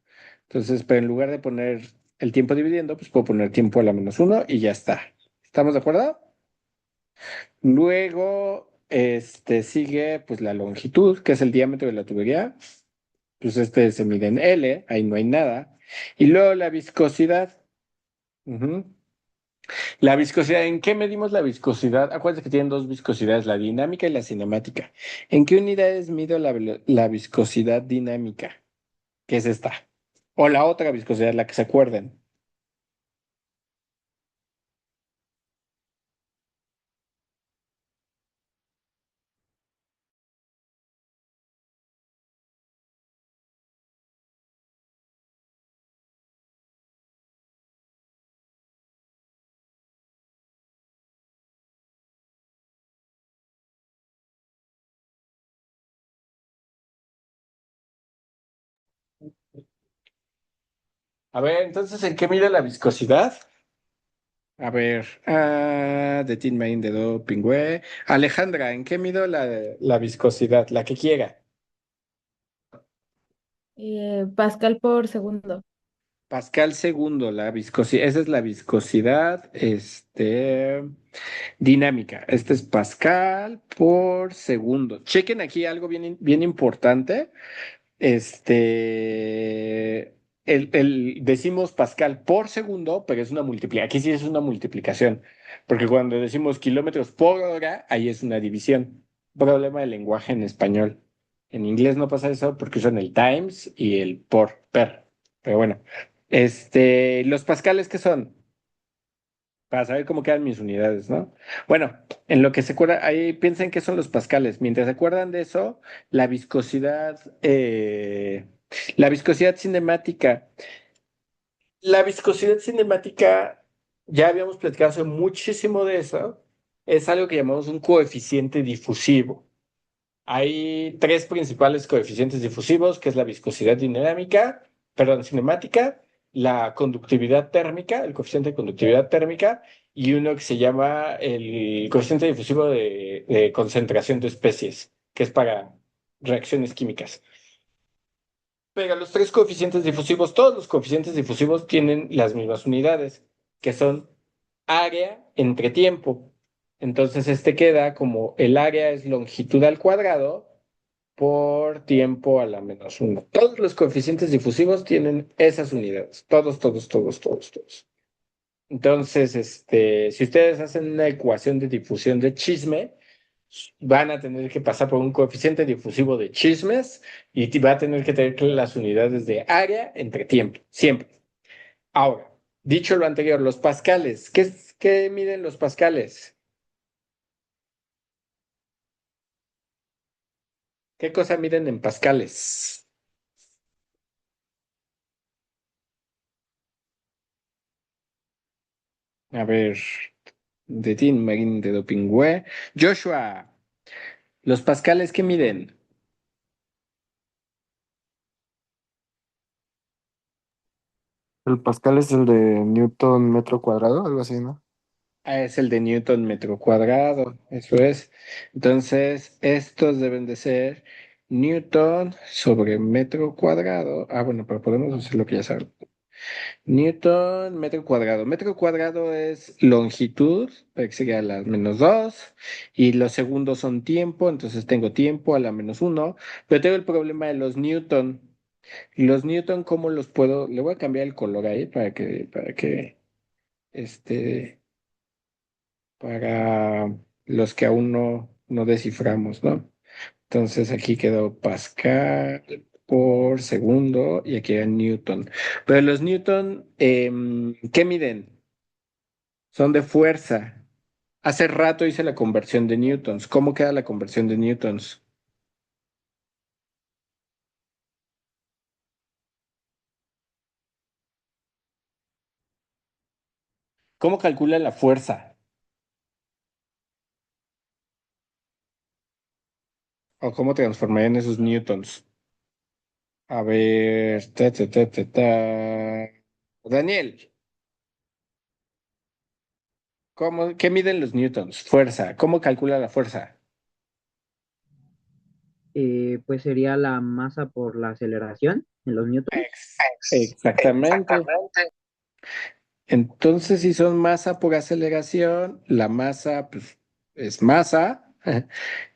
Entonces, pero en lugar de poner el tiempo dividiendo, pues puedo poner tiempo a la -1 y ya está. ¿Estamos de acuerdo? Luego, sigue pues la longitud, que es el diámetro de la tubería. Pues se mide en L, ahí no hay nada. Y luego la viscosidad. Ujú. La viscosidad, ¿en qué medimos la viscosidad? Acuérdense que tienen dos viscosidades, la dinámica y la cinemática. ¿En qué unidades mido la viscosidad dinámica? ¿Qué es esta? O la otra viscosidad, la que se acuerden. A ver, entonces, ¿en qué mide la viscosidad? A ver, de Tin Main, de Do, Pingüe. Alejandra, ¿en qué mido la viscosidad? La que quiera. Pascal por segundo. Pascal segundo, la viscosidad, esa es la viscosidad, dinámica. Este es Pascal por segundo. Chequen aquí algo bien, bien importante. Este, decimos Pascal por segundo, pero es una multiplicación. Aquí sí es una multiplicación, porque cuando decimos kilómetros por hora, ahí es una división. Problema del lenguaje en español. En inglés no pasa eso porque usan el times y el per. Pero bueno, los pascales, ¿qué son? Para saber cómo quedan mis unidades, ¿no? Bueno, en lo que se acuerda, ahí piensen qué son los pascales. Mientras se acuerdan de eso, la viscosidad, la viscosidad cinemática. La viscosidad cinemática, ya habíamos platicado hace muchísimo de eso, es algo que llamamos un coeficiente difusivo. Hay tres principales coeficientes difusivos, que es la viscosidad dinámica, perdón, cinemática, la conductividad térmica, el coeficiente de conductividad térmica, y uno que se llama el coeficiente difusivo de concentración de especies, que es para reacciones químicas. Pero los tres coeficientes difusivos, todos los coeficientes difusivos tienen las mismas unidades, que son área entre tiempo. Entonces este queda como el área es longitud al cuadrado por tiempo a la menos uno. Todos los coeficientes difusivos tienen esas unidades. Todos, todos, todos, todos, todos. Entonces, si ustedes hacen una ecuación de difusión de chisme, van a tener que pasar por un coeficiente difusivo de chismes y va a tener que tener las unidades de área entre tiempo, siempre. Ahora, dicho lo anterior, los pascales, ¿qué miden los pascales? ¿Qué cosa miden en pascales? A ver, de Tin Marín de Dopingüe. Joshua, ¿los pascales qué miden? El Pascal es el de Newton metro cuadrado, algo así, ¿no? Ah, es el de Newton metro cuadrado, eso es. Entonces, estos deben de ser Newton sobre metro cuadrado. Ah, bueno, pero podemos hacer lo que ya saben. Newton metro cuadrado. Metro cuadrado es longitud, para que sería la menos 2, y los segundos son tiempo, entonces tengo tiempo a la menos uno, pero tengo el problema de los Newton. Y los Newton, ¿cómo los puedo? Le voy a cambiar el color ahí este para los que aún no desciframos, ¿no? Entonces aquí quedó Pascal por segundo y aquí era Newton. Pero los Newton, ¿qué miden? Son de fuerza. Hace rato hice la conversión de newtons. ¿Cómo queda la conversión de newtons? ¿Cómo calcula la fuerza? ¿O cómo transformarían esos newtons? A ver, Daniel, qué miden los newtons? Fuerza. ¿Cómo calcula la fuerza? Pues sería la masa por la aceleración en los newtons. Exactamente. Entonces, si son masa por aceleración, la masa pues, es masa.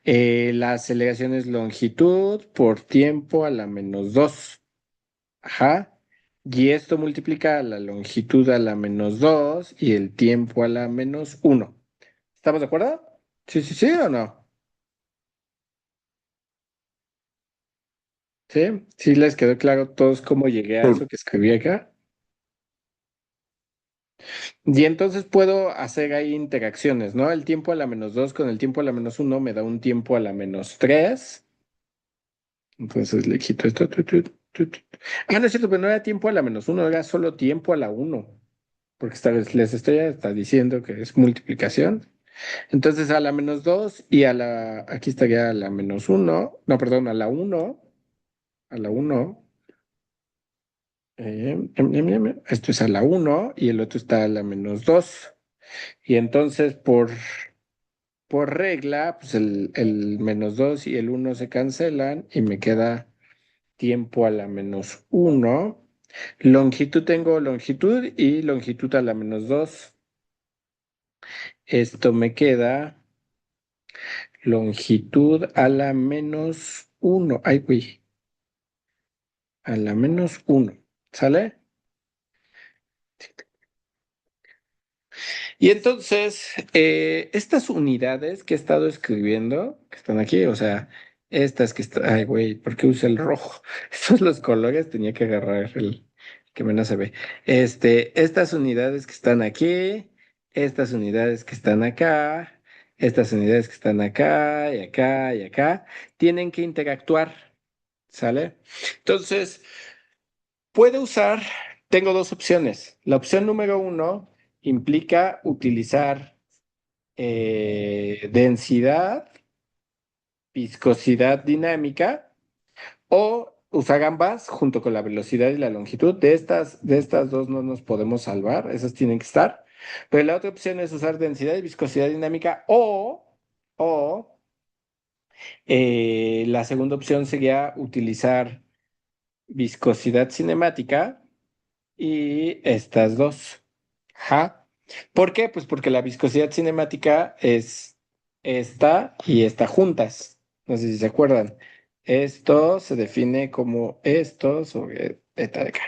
La aceleración es longitud por tiempo a la menos 2. Ajá. Y esto multiplica la longitud a la menos 2 y el tiempo a la menos uno. ¿Estamos de acuerdo? Sí, sí, sí o no. ¿Sí? ¿Sí les quedó claro todos cómo llegué a Sí. eso que escribí acá? Y entonces puedo hacer ahí interacciones, ¿no? El tiempo a la menos 2 con el tiempo a la menos uno me da un tiempo a la menos 3. Entonces le quito esto. Ah, no es cierto, pero no era tiempo a la menos uno, era solo tiempo a la uno. Porque esta vez les estoy hasta diciendo que es multiplicación. Entonces a la menos 2 y aquí estaría a la menos uno. No, perdón, a la uno. A la uno. Esto es a la uno y el otro está a la menos 2. Y entonces por regla, pues el menos 2 y el uno se cancelan y me queda tiempo a la menos uno. Longitud tengo longitud y longitud a la menos 2. Esto me queda longitud a la menos uno. Ay, güey, a la menos uno. ¿Sale? Y entonces, estas unidades que he estado escribiendo, que están aquí, o sea, estas que están, ay, güey, ¿por qué usa el rojo? Estos los colores, tenía que agarrar el que menos se ve. Estas unidades que están aquí, estas unidades que están acá, estas unidades que están acá y acá y acá, tienen que interactuar, ¿sale? Entonces, puede usar, tengo dos opciones. La opción número uno implica utilizar densidad, viscosidad dinámica o usar ambas junto con la velocidad y la longitud. De estas dos no nos podemos salvar, esas tienen que estar. Pero la otra opción es usar densidad y viscosidad dinámica o la segunda opción sería utilizar viscosidad cinemática y estas dos. Ajá. ¿Por qué? Pues porque la viscosidad cinemática es esta y esta juntas. No sé si se acuerdan. Esto se define como esto sobre eta de acá.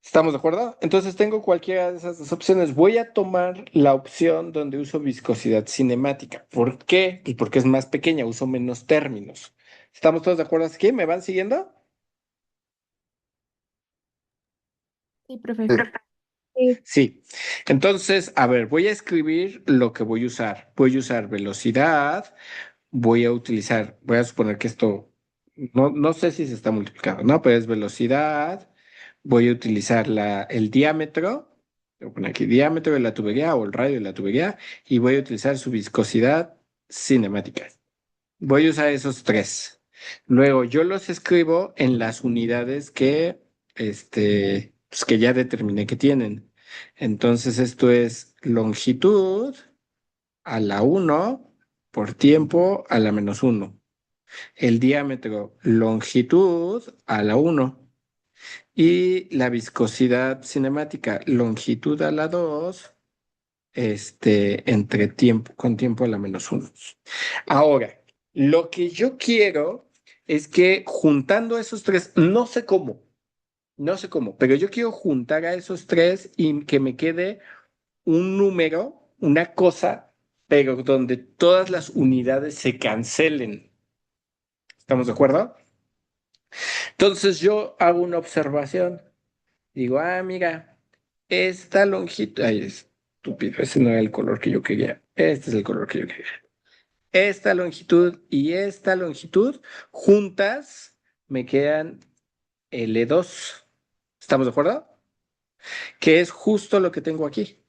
¿Estamos de acuerdo? Entonces tengo cualquiera de esas dos opciones. Voy a tomar la opción donde uso viscosidad cinemática. ¿Por qué? Pues porque es más pequeña, uso menos términos. ¿Estamos todos de acuerdo aquí? ¿Me van siguiendo? Sí, profe. Sí. Sí, entonces, a ver, voy a escribir lo que voy a usar. Voy a usar velocidad, voy a suponer que esto, no sé si se está multiplicando, ¿no? Pero es velocidad, voy a utilizar el diámetro, voy a poner aquí diámetro de la tubería o el radio de la tubería, y voy a utilizar su viscosidad cinemática. Voy a usar esos tres. Luego, yo los escribo en las unidades pues que ya determiné que tienen. Entonces, esto es longitud a la uno por tiempo a la -1. El diámetro, longitud a la uno. Y la viscosidad cinemática, longitud a la 2 entre tiempo, con tiempo a la -1. Ahora, lo que yo quiero es que juntando esos tres, no sé cómo, pero yo quiero juntar a esos tres y que me quede un número, una cosa, pero donde todas las unidades se cancelen. ¿Estamos de acuerdo? Entonces yo hago una observación. Digo, mira, esta longitud, ay, estúpido, ese no era el color que yo quería. Este es el color que yo quería. Esta longitud y esta longitud juntas me quedan L2. ¿Estamos de acuerdo? Que es justo lo que tengo aquí.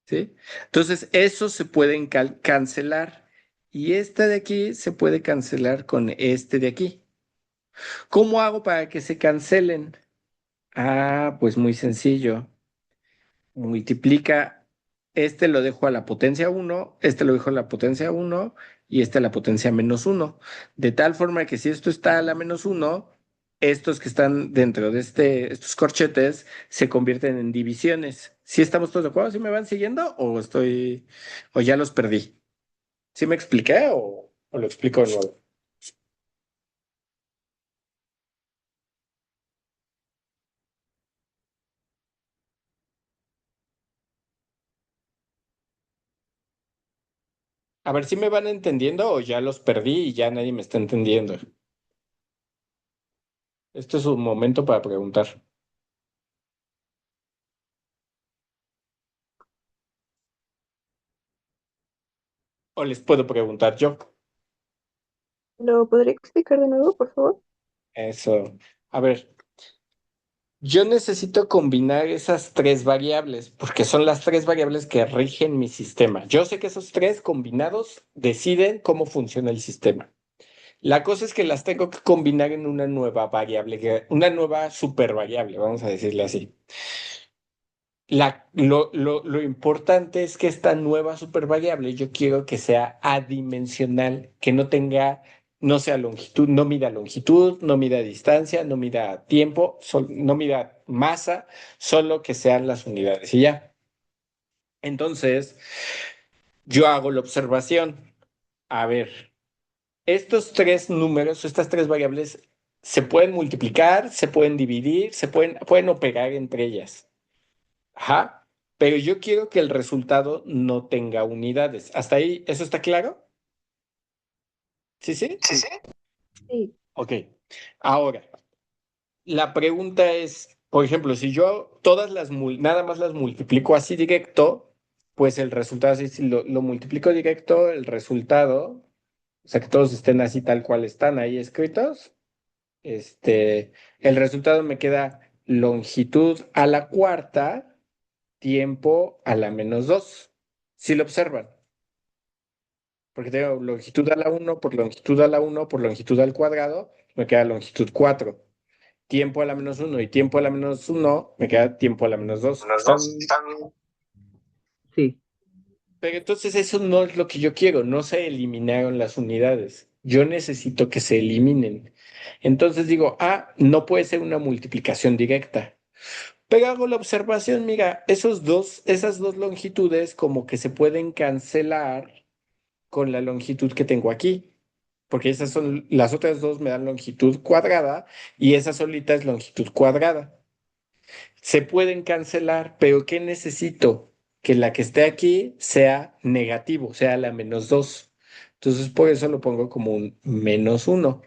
¿Sí? Entonces, esos se pueden cancelar y esta de aquí se puede cancelar con este de aquí. ¿Cómo hago para que se cancelen? Pues muy sencillo. Multiplica, lo dejo a la potencia uno, lo dejo a la potencia uno y a la potencia -1. De tal forma que si esto está a la -1, estos que están dentro de estos corchetes se convierten en divisiones. ¿Sí estamos todos de acuerdo? ¿Sí me van siguiendo o ya los perdí? ¿Sí me expliqué o lo explico de nuevo? A ver si me van entendiendo o ya los perdí y ya nadie me está entendiendo. Este es un momento para preguntar. O les puedo preguntar yo. ¿Lo podría explicar de nuevo, por favor? Eso. A ver, yo necesito combinar esas tres variables porque son las tres variables que rigen mi sistema. Yo sé que esos tres combinados deciden cómo funciona el sistema. La cosa es que las tengo que combinar en una nueva variable, una nueva supervariable, vamos a decirle así. Lo importante es que esta nueva supervariable yo quiero que sea adimensional, que no sea longitud, no mida longitud, no mida distancia, no mida tiempo, no mida masa, solo que sean las unidades y ya. Entonces, yo hago la observación. A ver, estos tres números, estas tres variables se pueden multiplicar, se pueden dividir, pueden operar entre ellas. Ajá. Pero yo quiero que el resultado no tenga unidades. ¿Hasta ahí eso está claro? ¿Sí, sí? Sí, Ok. Ahora, la pregunta es, por ejemplo, si yo nada más las multiplico así directo, pues el resultado, así, si lo multiplico directo, el resultado, o sea, que todos estén así tal cual están ahí escritos, el resultado me queda longitud a la cuarta, tiempo a la -2. Si lo observan, porque tengo longitud a la uno por longitud a la uno por longitud al cuadrado, me queda longitud 4. Tiempo a la -1 y tiempo a la -1, me queda tiempo a la -2. Sí, Pero entonces eso no es lo que yo quiero, no se eliminaron las unidades. Yo necesito que se eliminen. Entonces digo, no puede ser una multiplicación directa. Pero hago la observación, mira, esas dos longitudes como que se pueden cancelar con la longitud que tengo aquí, porque las otras dos me dan longitud cuadrada y esa solita es longitud cuadrada. Se pueden cancelar, pero ¿qué necesito? Que la que esté aquí sea negativo, sea la -2. Entonces, por eso lo pongo como un -1.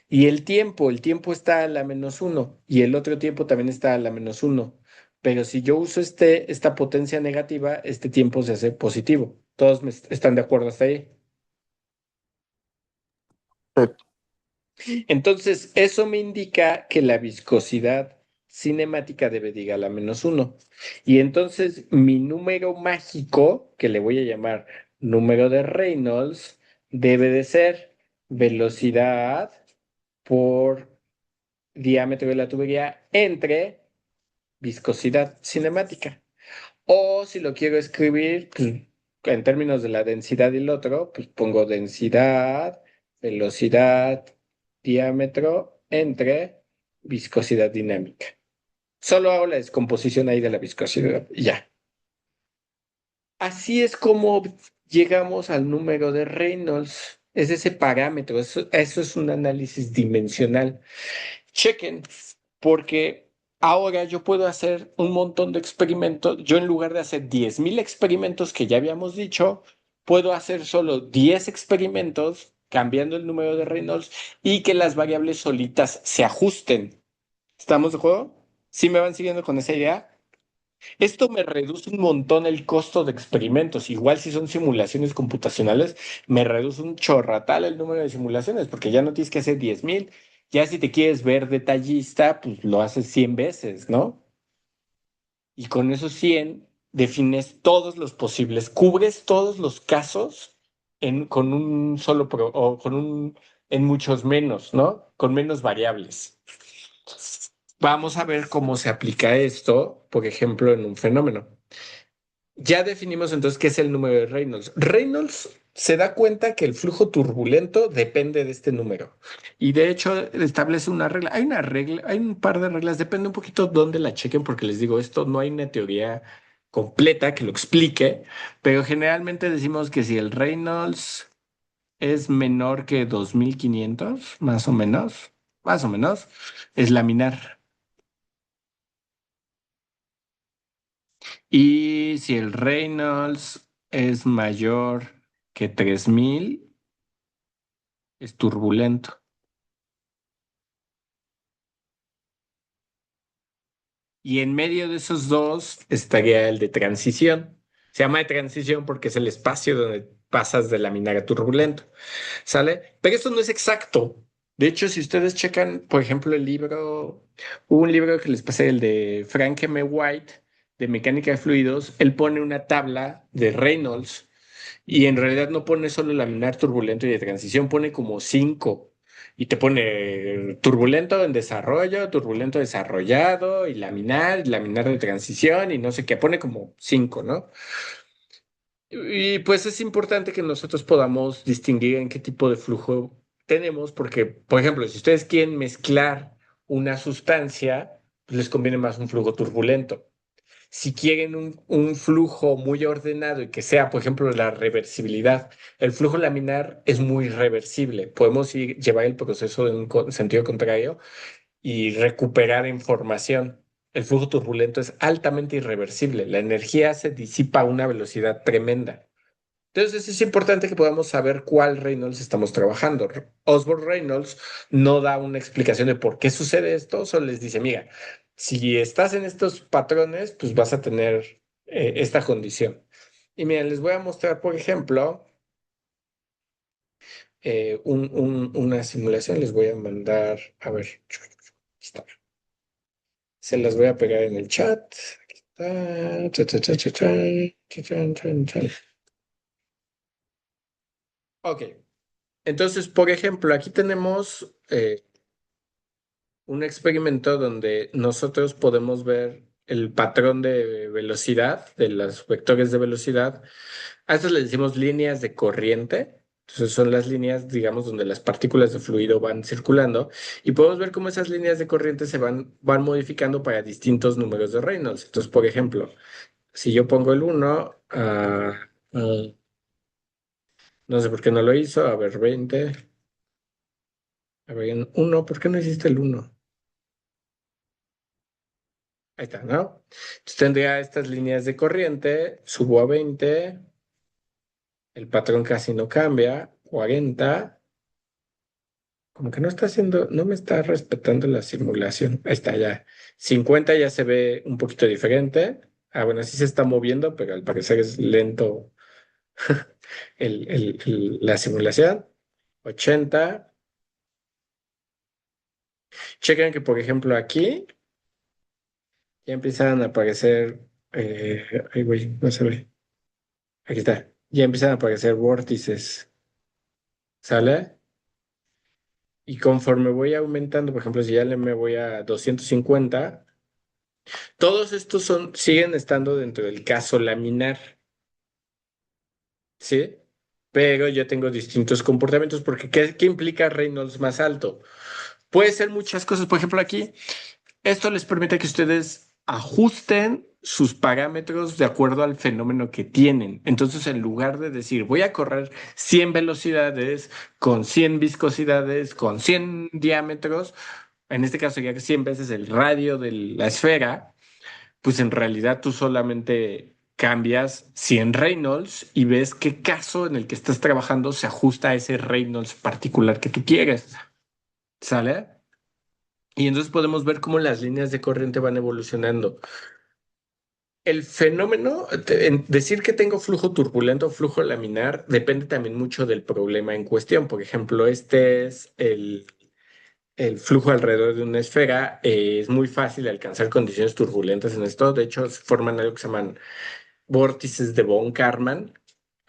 Y el tiempo está a la -1 y el otro tiempo también está a la -1. Pero si yo uso esta potencia negativa, este tiempo se hace positivo. ¿Todos están de acuerdo hasta ahí? Sí. Entonces, eso me indica que la viscosidad cinemática debe de ir a la -1. Y entonces mi número mágico, que le voy a llamar número de Reynolds, debe de ser velocidad por diámetro de la tubería entre viscosidad cinemática. O si lo quiero escribir, pues, en términos de la densidad y el otro, pues pongo densidad, velocidad, diámetro entre viscosidad dinámica. Solo hago la descomposición ahí de la viscosidad y ya. Así es como llegamos al número de Reynolds. Es ese parámetro, eso es un análisis dimensional. Chequen, porque ahora yo puedo hacer un montón de experimentos. Yo en lugar de hacer 10.000 experimentos que ya habíamos dicho, puedo hacer solo 10 experimentos cambiando el número de Reynolds y que las variables solitas se ajusten. ¿Estamos de acuerdo? ¿Sí me van siguiendo con esa idea? Esto me reduce un montón el costo de experimentos. Igual si son simulaciones computacionales, me reduce un chorratal el número de simulaciones, porque ya no tienes que hacer 10.000. Ya si te quieres ver detallista, pues lo haces 100 veces, ¿no? Y con esos 100 defines todos los posibles, cubres todos los casos con un solo, o en muchos menos, ¿no? Con menos variables. Vamos a ver cómo se aplica esto, por ejemplo, en un fenómeno. Ya definimos entonces qué es el número de Reynolds. Reynolds se da cuenta que el flujo turbulento depende de este número. Y de hecho establece una regla. Hay un par de reglas, depende un poquito dónde la chequen, porque les digo, esto no hay una teoría completa que lo explique, pero generalmente decimos que si el Reynolds es menor que 2500, más o menos, es laminar. Y si el Reynolds es mayor que 3000, es turbulento. Y en medio de esos dos estaría el de transición. Se llama de transición porque es el espacio donde pasas de laminar a turbulento. ¿Sale? Pero esto no es exacto. De hecho, si ustedes checan, por ejemplo, hubo un libro que les pasé, el de Frank M. White, de mecánica de fluidos, él pone una tabla de Reynolds. Y en realidad no pone solo laminar turbulento y de transición, pone como cinco. Y te pone turbulento en desarrollo, turbulento desarrollado, y laminar de transición, y no sé qué, pone como cinco, ¿no? Y pues es importante que nosotros podamos distinguir en qué tipo de flujo tenemos, porque, por ejemplo, si ustedes quieren mezclar una sustancia, pues les conviene más un flujo turbulento. Si quieren un flujo muy ordenado y que sea, por ejemplo, la reversibilidad, el flujo laminar es muy reversible. Podemos llevar el proceso en un sentido contrario y recuperar información. El flujo turbulento es altamente irreversible. La energía se disipa a una velocidad tremenda. Entonces es importante que podamos saber cuál Reynolds estamos trabajando. Osborne Reynolds no da una explicación de por qué sucede esto, solo les dice, mira, si estás en estos patrones, pues vas a tener esta condición. Y miren, les voy a mostrar, por ejemplo, una simulación. Les voy a mandar, a ver, está. Se las voy a pegar en el chat. Aquí está. Ok, entonces, por ejemplo, aquí tenemos un experimento donde nosotros podemos ver el patrón de velocidad, de los vectores de velocidad. A estas le decimos líneas de corriente. Entonces son las líneas, digamos, donde las partículas de fluido van circulando y podemos ver cómo esas líneas de corriente van modificando para distintos números de Reynolds. Entonces, por ejemplo, si yo pongo el 1, no sé por qué no lo hizo, a ver, 20, a ver, 1, ¿por qué no hiciste el 1? Ahí está, ¿no? Entonces tendría estas líneas de corriente, subo a 20, el patrón casi no cambia, 40, como que no está haciendo, no me está respetando la simulación. Ahí está, ya. 50 ya se ve un poquito diferente. Ah, bueno, sí se está moviendo, pero al parecer es lento la simulación. 80. Chequen que, por ejemplo, aquí ya empiezan a aparecer, ay, güey, no se ve. Aquí está. Ya empiezan a aparecer vórtices. ¿Sale? Y conforme voy aumentando, por ejemplo, si ya me voy a 250, todos estos siguen estando dentro del caso laminar, ¿sí? Pero yo tengo distintos comportamientos porque ¿qué implica Reynolds más alto? Puede ser muchas cosas. Por ejemplo, aquí esto les permite que ustedes ajusten sus parámetros de acuerdo al fenómeno que tienen. Entonces, en lugar de decir, voy a correr 100 velocidades, con 100 viscosidades, con 100 diámetros, en este caso sería 100 veces el radio de la esfera, pues en realidad tú solamente cambias 100 Reynolds y ves qué caso en el que estás trabajando se ajusta a ese Reynolds particular que tú quieres. ¿Sale? Y entonces podemos ver cómo las líneas de corriente van evolucionando. El fenómeno, decir que tengo flujo turbulento o flujo laminar, depende también mucho del problema en cuestión. Por ejemplo, este es el flujo alrededor de una esfera. Es muy fácil alcanzar condiciones turbulentas en esto. De hecho, se forman algo que se llaman vórtices de von Karman.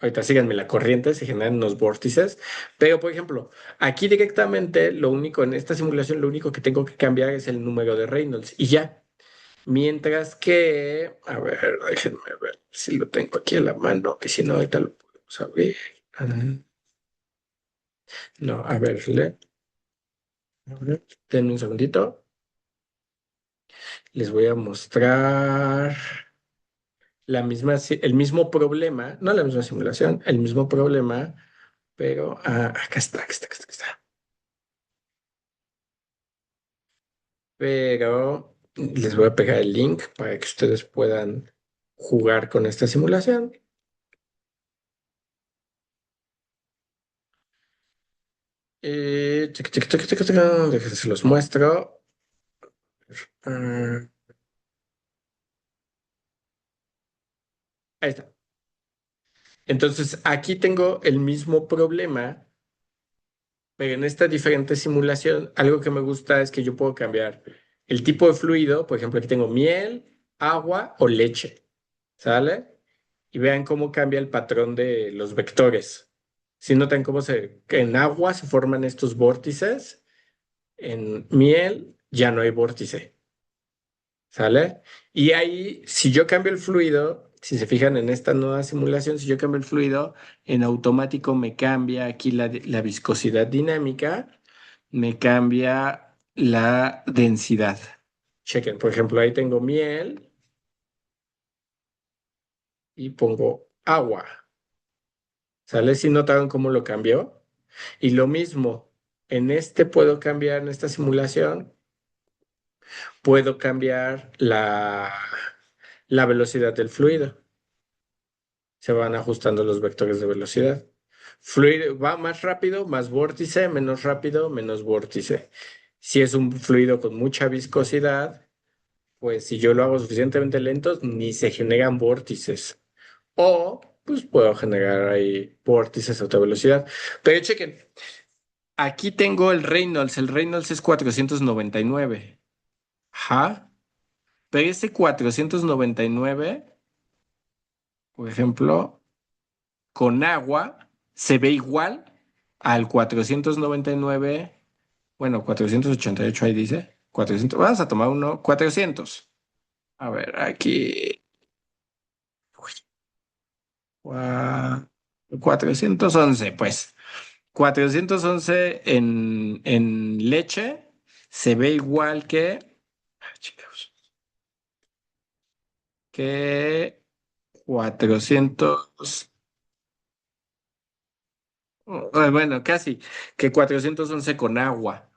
Ahorita síganme la corriente, se generan unos vórtices. Pero, por ejemplo, aquí directamente, lo único en esta simulación, lo único que tengo que cambiar es el número de Reynolds y ya. Mientras que, a ver, déjenme ver si lo tengo aquí a la mano, y si no, ahorita lo podemos abrir. Ah, no, a ver, denme un segundito. Les voy a mostrar el mismo problema, no la misma simulación, el mismo problema, pero acá está, acá está, acá está, acá está. Pero les voy a pegar el link para que ustedes puedan jugar con esta simulación. Déjenme se los muestro. Ah, ahí está. Entonces, aquí tengo el mismo problema, pero en esta diferente simulación, algo que me gusta es que yo puedo cambiar el tipo de fluido. Por ejemplo, aquí tengo miel, agua o leche. ¿Sale? Y vean cómo cambia el patrón de los vectores. Si notan cómo que en agua se forman estos vórtices, en miel ya no hay vórtice. ¿Sale? Y ahí, si yo cambio el fluido, si se fijan en esta nueva simulación, si yo cambio el fluido, en automático me cambia aquí la viscosidad dinámica, me cambia la densidad. Chequen, por ejemplo, ahí tengo miel y pongo agua. ¿Sale? ¿Sí notaron cómo lo cambió? Y lo mismo, en este puedo cambiar, en esta simulación, puedo cambiar la velocidad del fluido. Se van ajustando los vectores de velocidad. Fluido va más rápido, más vórtice, menos rápido, menos vórtice. Si es un fluido con mucha viscosidad, pues si yo lo hago suficientemente lento, ni se generan vórtices. O pues puedo generar ahí vórtices a alta velocidad. Pero chequen, aquí tengo el Reynolds. El Reynolds es 499. Ajá. Pero este 499, por ejemplo, con agua se ve igual al 499. Bueno, 488 ahí dice. 400. Vamos a tomar uno. 400. A ver, aquí. Uy, 411, pues. 411 en leche se ve igual chicos, que 400, bueno, casi, que 411 con agua.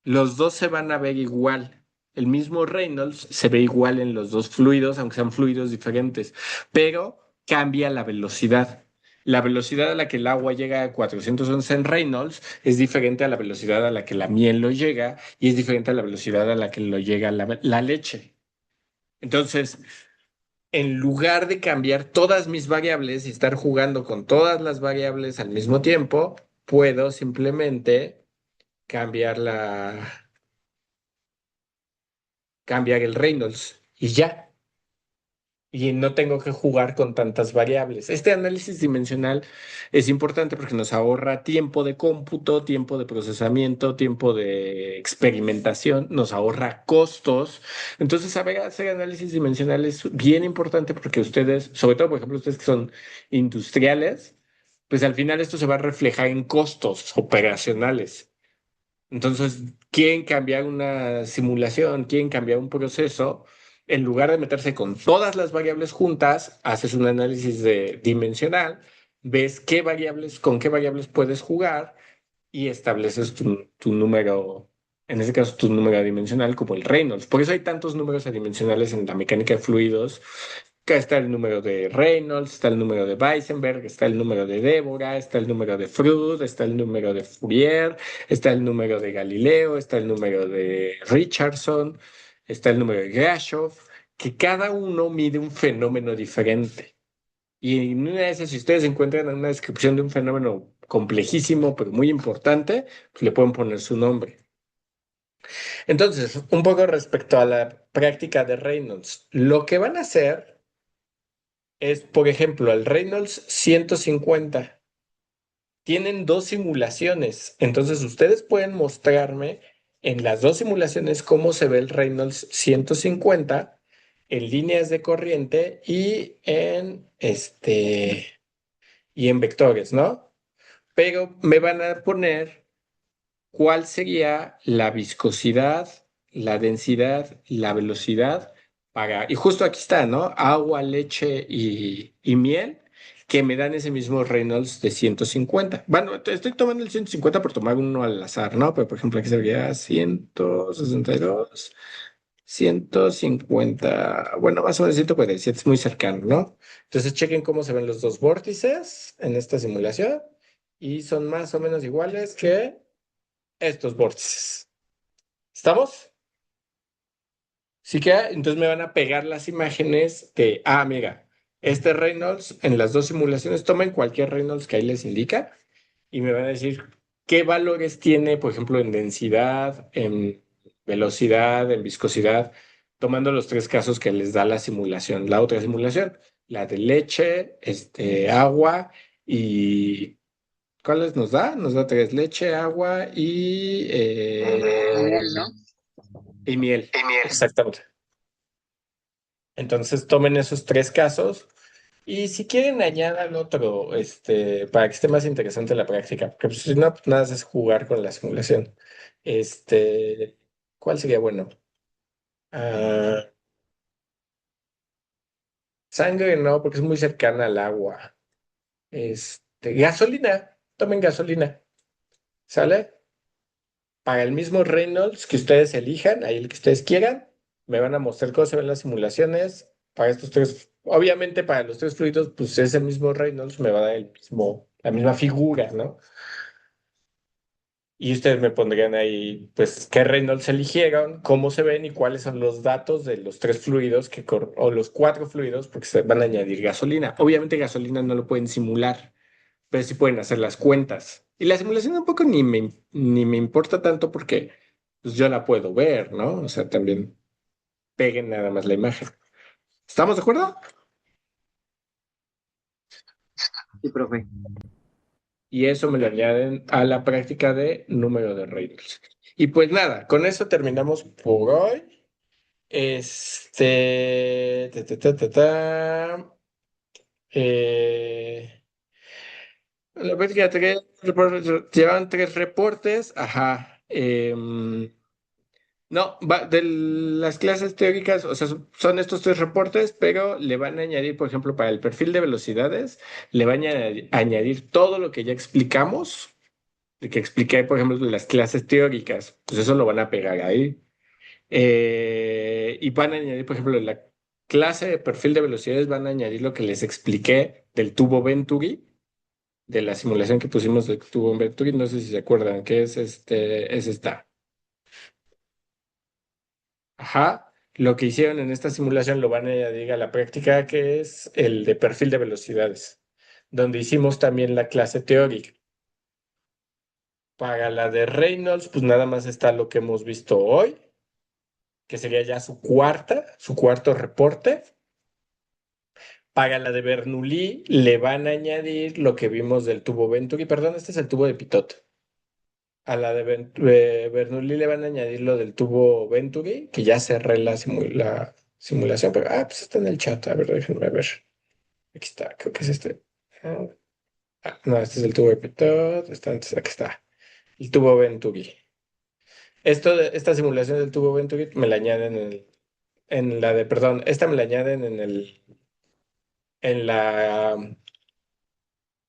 Los dos se van a ver igual. El mismo Reynolds se ve igual en los dos fluidos, aunque sean fluidos diferentes, pero cambia la velocidad. La velocidad a la que el agua llega a 411 en Reynolds es diferente a la velocidad a la que la miel lo llega y es diferente a la velocidad a la que lo llega la leche. Entonces, en lugar de cambiar todas mis variables y estar jugando con todas las variables al mismo tiempo, puedo simplemente cambiar cambiar el Reynolds y ya. Y no tengo que jugar con tantas variables. Este análisis dimensional es importante porque nos ahorra tiempo de cómputo, tiempo de procesamiento, tiempo de experimentación, nos ahorra costos. Entonces, saber hacer análisis dimensional es bien importante porque ustedes, sobre todo, por ejemplo, ustedes que son industriales, pues al final esto se va a reflejar en costos operacionales. Entonces, quieren cambiar una simulación, quieren cambiar un proceso, en lugar de meterse con todas las variables juntas, haces un análisis dimensional, ves con qué variables puedes jugar y estableces tu número, en ese caso tu número dimensional como el Reynolds. Por eso hay tantos números adimensionales en la mecánica de fluidos. Que está el número de Reynolds, está el número de Weissenberg, está el número de Débora, está el número de Freud, está el número de Fourier, está el número de Galileo, está el número de Richardson, está el número de Grashov, que cada uno mide un fenómeno diferente. Y en una de esas, si ustedes encuentran una descripción de un fenómeno complejísimo, pero muy importante, pues le pueden poner su nombre. Entonces, un poco respecto a la práctica de Reynolds, lo que van a hacer es, por ejemplo, el Reynolds 150. Tienen dos simulaciones, entonces ustedes pueden mostrarme en las dos simulaciones cómo se ve el Reynolds 150 en líneas de corriente y en vectores, ¿no? Pero me van a poner cuál sería la viscosidad, la densidad, la velocidad y justo aquí está, ¿no? Agua, leche y miel, que me dan ese mismo Reynolds de 150. Bueno, estoy tomando el 150 por tomar uno al azar, ¿no? Pero por ejemplo, aquí sería 162, 150, bueno, más o menos 147, es muy cercano, ¿no? Entonces chequen cómo se ven los dos vórtices en esta simulación y son más o menos iguales que estos vórtices. ¿Estamos? Sí que, entonces me van a pegar las imágenes mira, este Reynolds en las dos simulaciones, tomen cualquier Reynolds que ahí les indica y me van a decir qué valores tiene, por ejemplo, en densidad, en velocidad, en viscosidad, tomando los tres casos que les da la simulación. La otra simulación, la de leche, agua y ¿cuáles nos da? Nos da tres, leche, agua Miel, ¿no? y miel. Exactamente. Entonces tomen esos tres casos y si quieren añadan otro, para que esté más interesante la práctica, porque pues, si no, pues, nada es jugar con la simulación. Este, ¿Cuál sería bueno? Ah, Sangre no, porque es muy cercana al agua. Gasolina. Tomen gasolina. ¿Sale? Para el mismo Reynolds que ustedes elijan, ahí el que ustedes quieran, me van a mostrar cómo se ven las simulaciones. Para estos tres, obviamente para los tres fluidos, pues es el mismo Reynolds, me va a dar la misma figura, ¿no? Y ustedes me pondrían ahí, pues, qué Reynolds eligieron, cómo se ven y cuáles son los datos de los tres fluidos o los cuatro fluidos, porque se van a añadir gasolina. Obviamente gasolina no lo pueden simular, pero sí pueden hacer las cuentas. Y la simulación tampoco ni me importa tanto porque pues, yo la puedo ver, ¿no? O sea, también peguen nada más la imagen. ¿Estamos de acuerdo? Sí, profe. Y eso me lo añaden a la práctica de número de Reynolds. Y pues nada, con eso terminamos por hoy. Ta, ta, ta, ta, ta. Eh, la práctica de llevan tres reportes. Ajá. No, de las clases teóricas, o sea, son estos tres reportes, pero le van a añadir, por ejemplo, para el perfil de velocidades, le van a añadir todo lo que ya explicamos, de que expliqué, por ejemplo, de las clases teóricas, pues eso lo van a pegar ahí. Y van a añadir, por ejemplo, en la clase de perfil de velocidades, van a añadir lo que les expliqué del tubo Venturi, de la simulación que pusimos del tubo Venturi, no sé si se acuerdan, que es esta. Ajá, lo que hicieron en esta simulación lo van a añadir a la práctica, que es el de perfil de velocidades, donde hicimos también la clase teórica. Para la de Reynolds, pues nada más está lo que hemos visto hoy, que sería ya su cuarto reporte. Para la de Bernoulli le van a añadir lo que vimos del tubo Venturi, perdón, este es el tubo de Pitot. A la de Bernoulli le van a añadir lo del tubo Venturi, que ya cerré la simulación, pero pues está en el chat, a ver, déjenme ver. Aquí está, creo que es este. Ah, no, este es el tubo de Pitot, aquí está. El tubo Venturi. Esta simulación del tubo Venturi me la añaden perdón, esta me la añaden en la,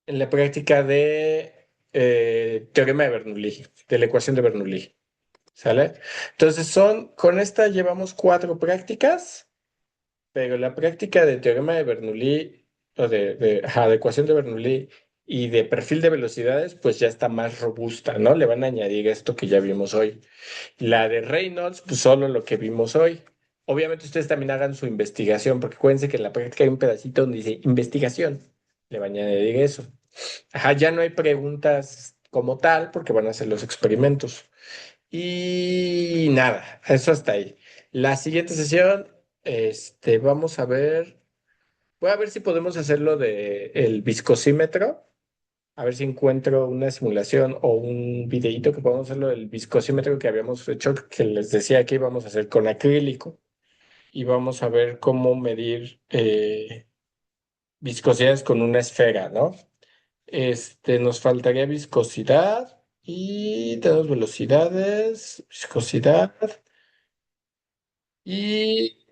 en la práctica de teorema de Bernoulli, de la ecuación de Bernoulli. ¿Sale? Entonces con esta llevamos cuatro prácticas, pero la práctica de teorema de Bernoulli, o de ecuación de Bernoulli y de perfil de velocidades, pues ya está más robusta, ¿no? Le van a añadir esto que ya vimos hoy. La de Reynolds, pues solo lo que vimos hoy. Obviamente ustedes también hagan su investigación, porque acuérdense que en la práctica hay un pedacito donde dice investigación. Le van a añadir eso. Ajá, ya no hay preguntas como tal, porque van a hacer los experimentos. Y nada, eso hasta ahí. La siguiente sesión, vamos a ver, voy a ver si podemos hacerlo de el viscosímetro, a ver si encuentro una simulación o un videíto que podamos hacerlo del viscosímetro que habíamos hecho, que les decía que íbamos a hacer con acrílico y vamos a ver cómo medir viscosidades con una esfera, ¿no? Nos faltaría viscosidad y tenemos velocidades, viscosidad. Y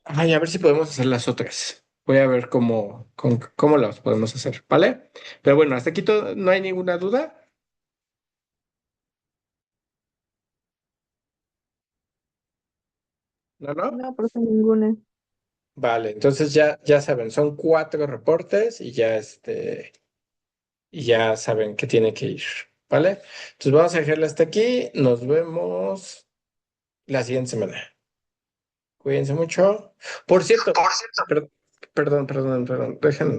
ay, a ver si podemos hacer las otras. Voy a ver cómo las podemos hacer, ¿vale? Pero bueno, hasta aquí no hay ninguna duda. ¿No, no? No, profe, ninguna. Vale, entonces ya saben, son cuatro reportes y ya saben que tiene que ir, ¿vale? Entonces vamos a dejarlo hasta aquí. Nos vemos la siguiente semana. Cuídense mucho. Por cierto, perdón, déjenme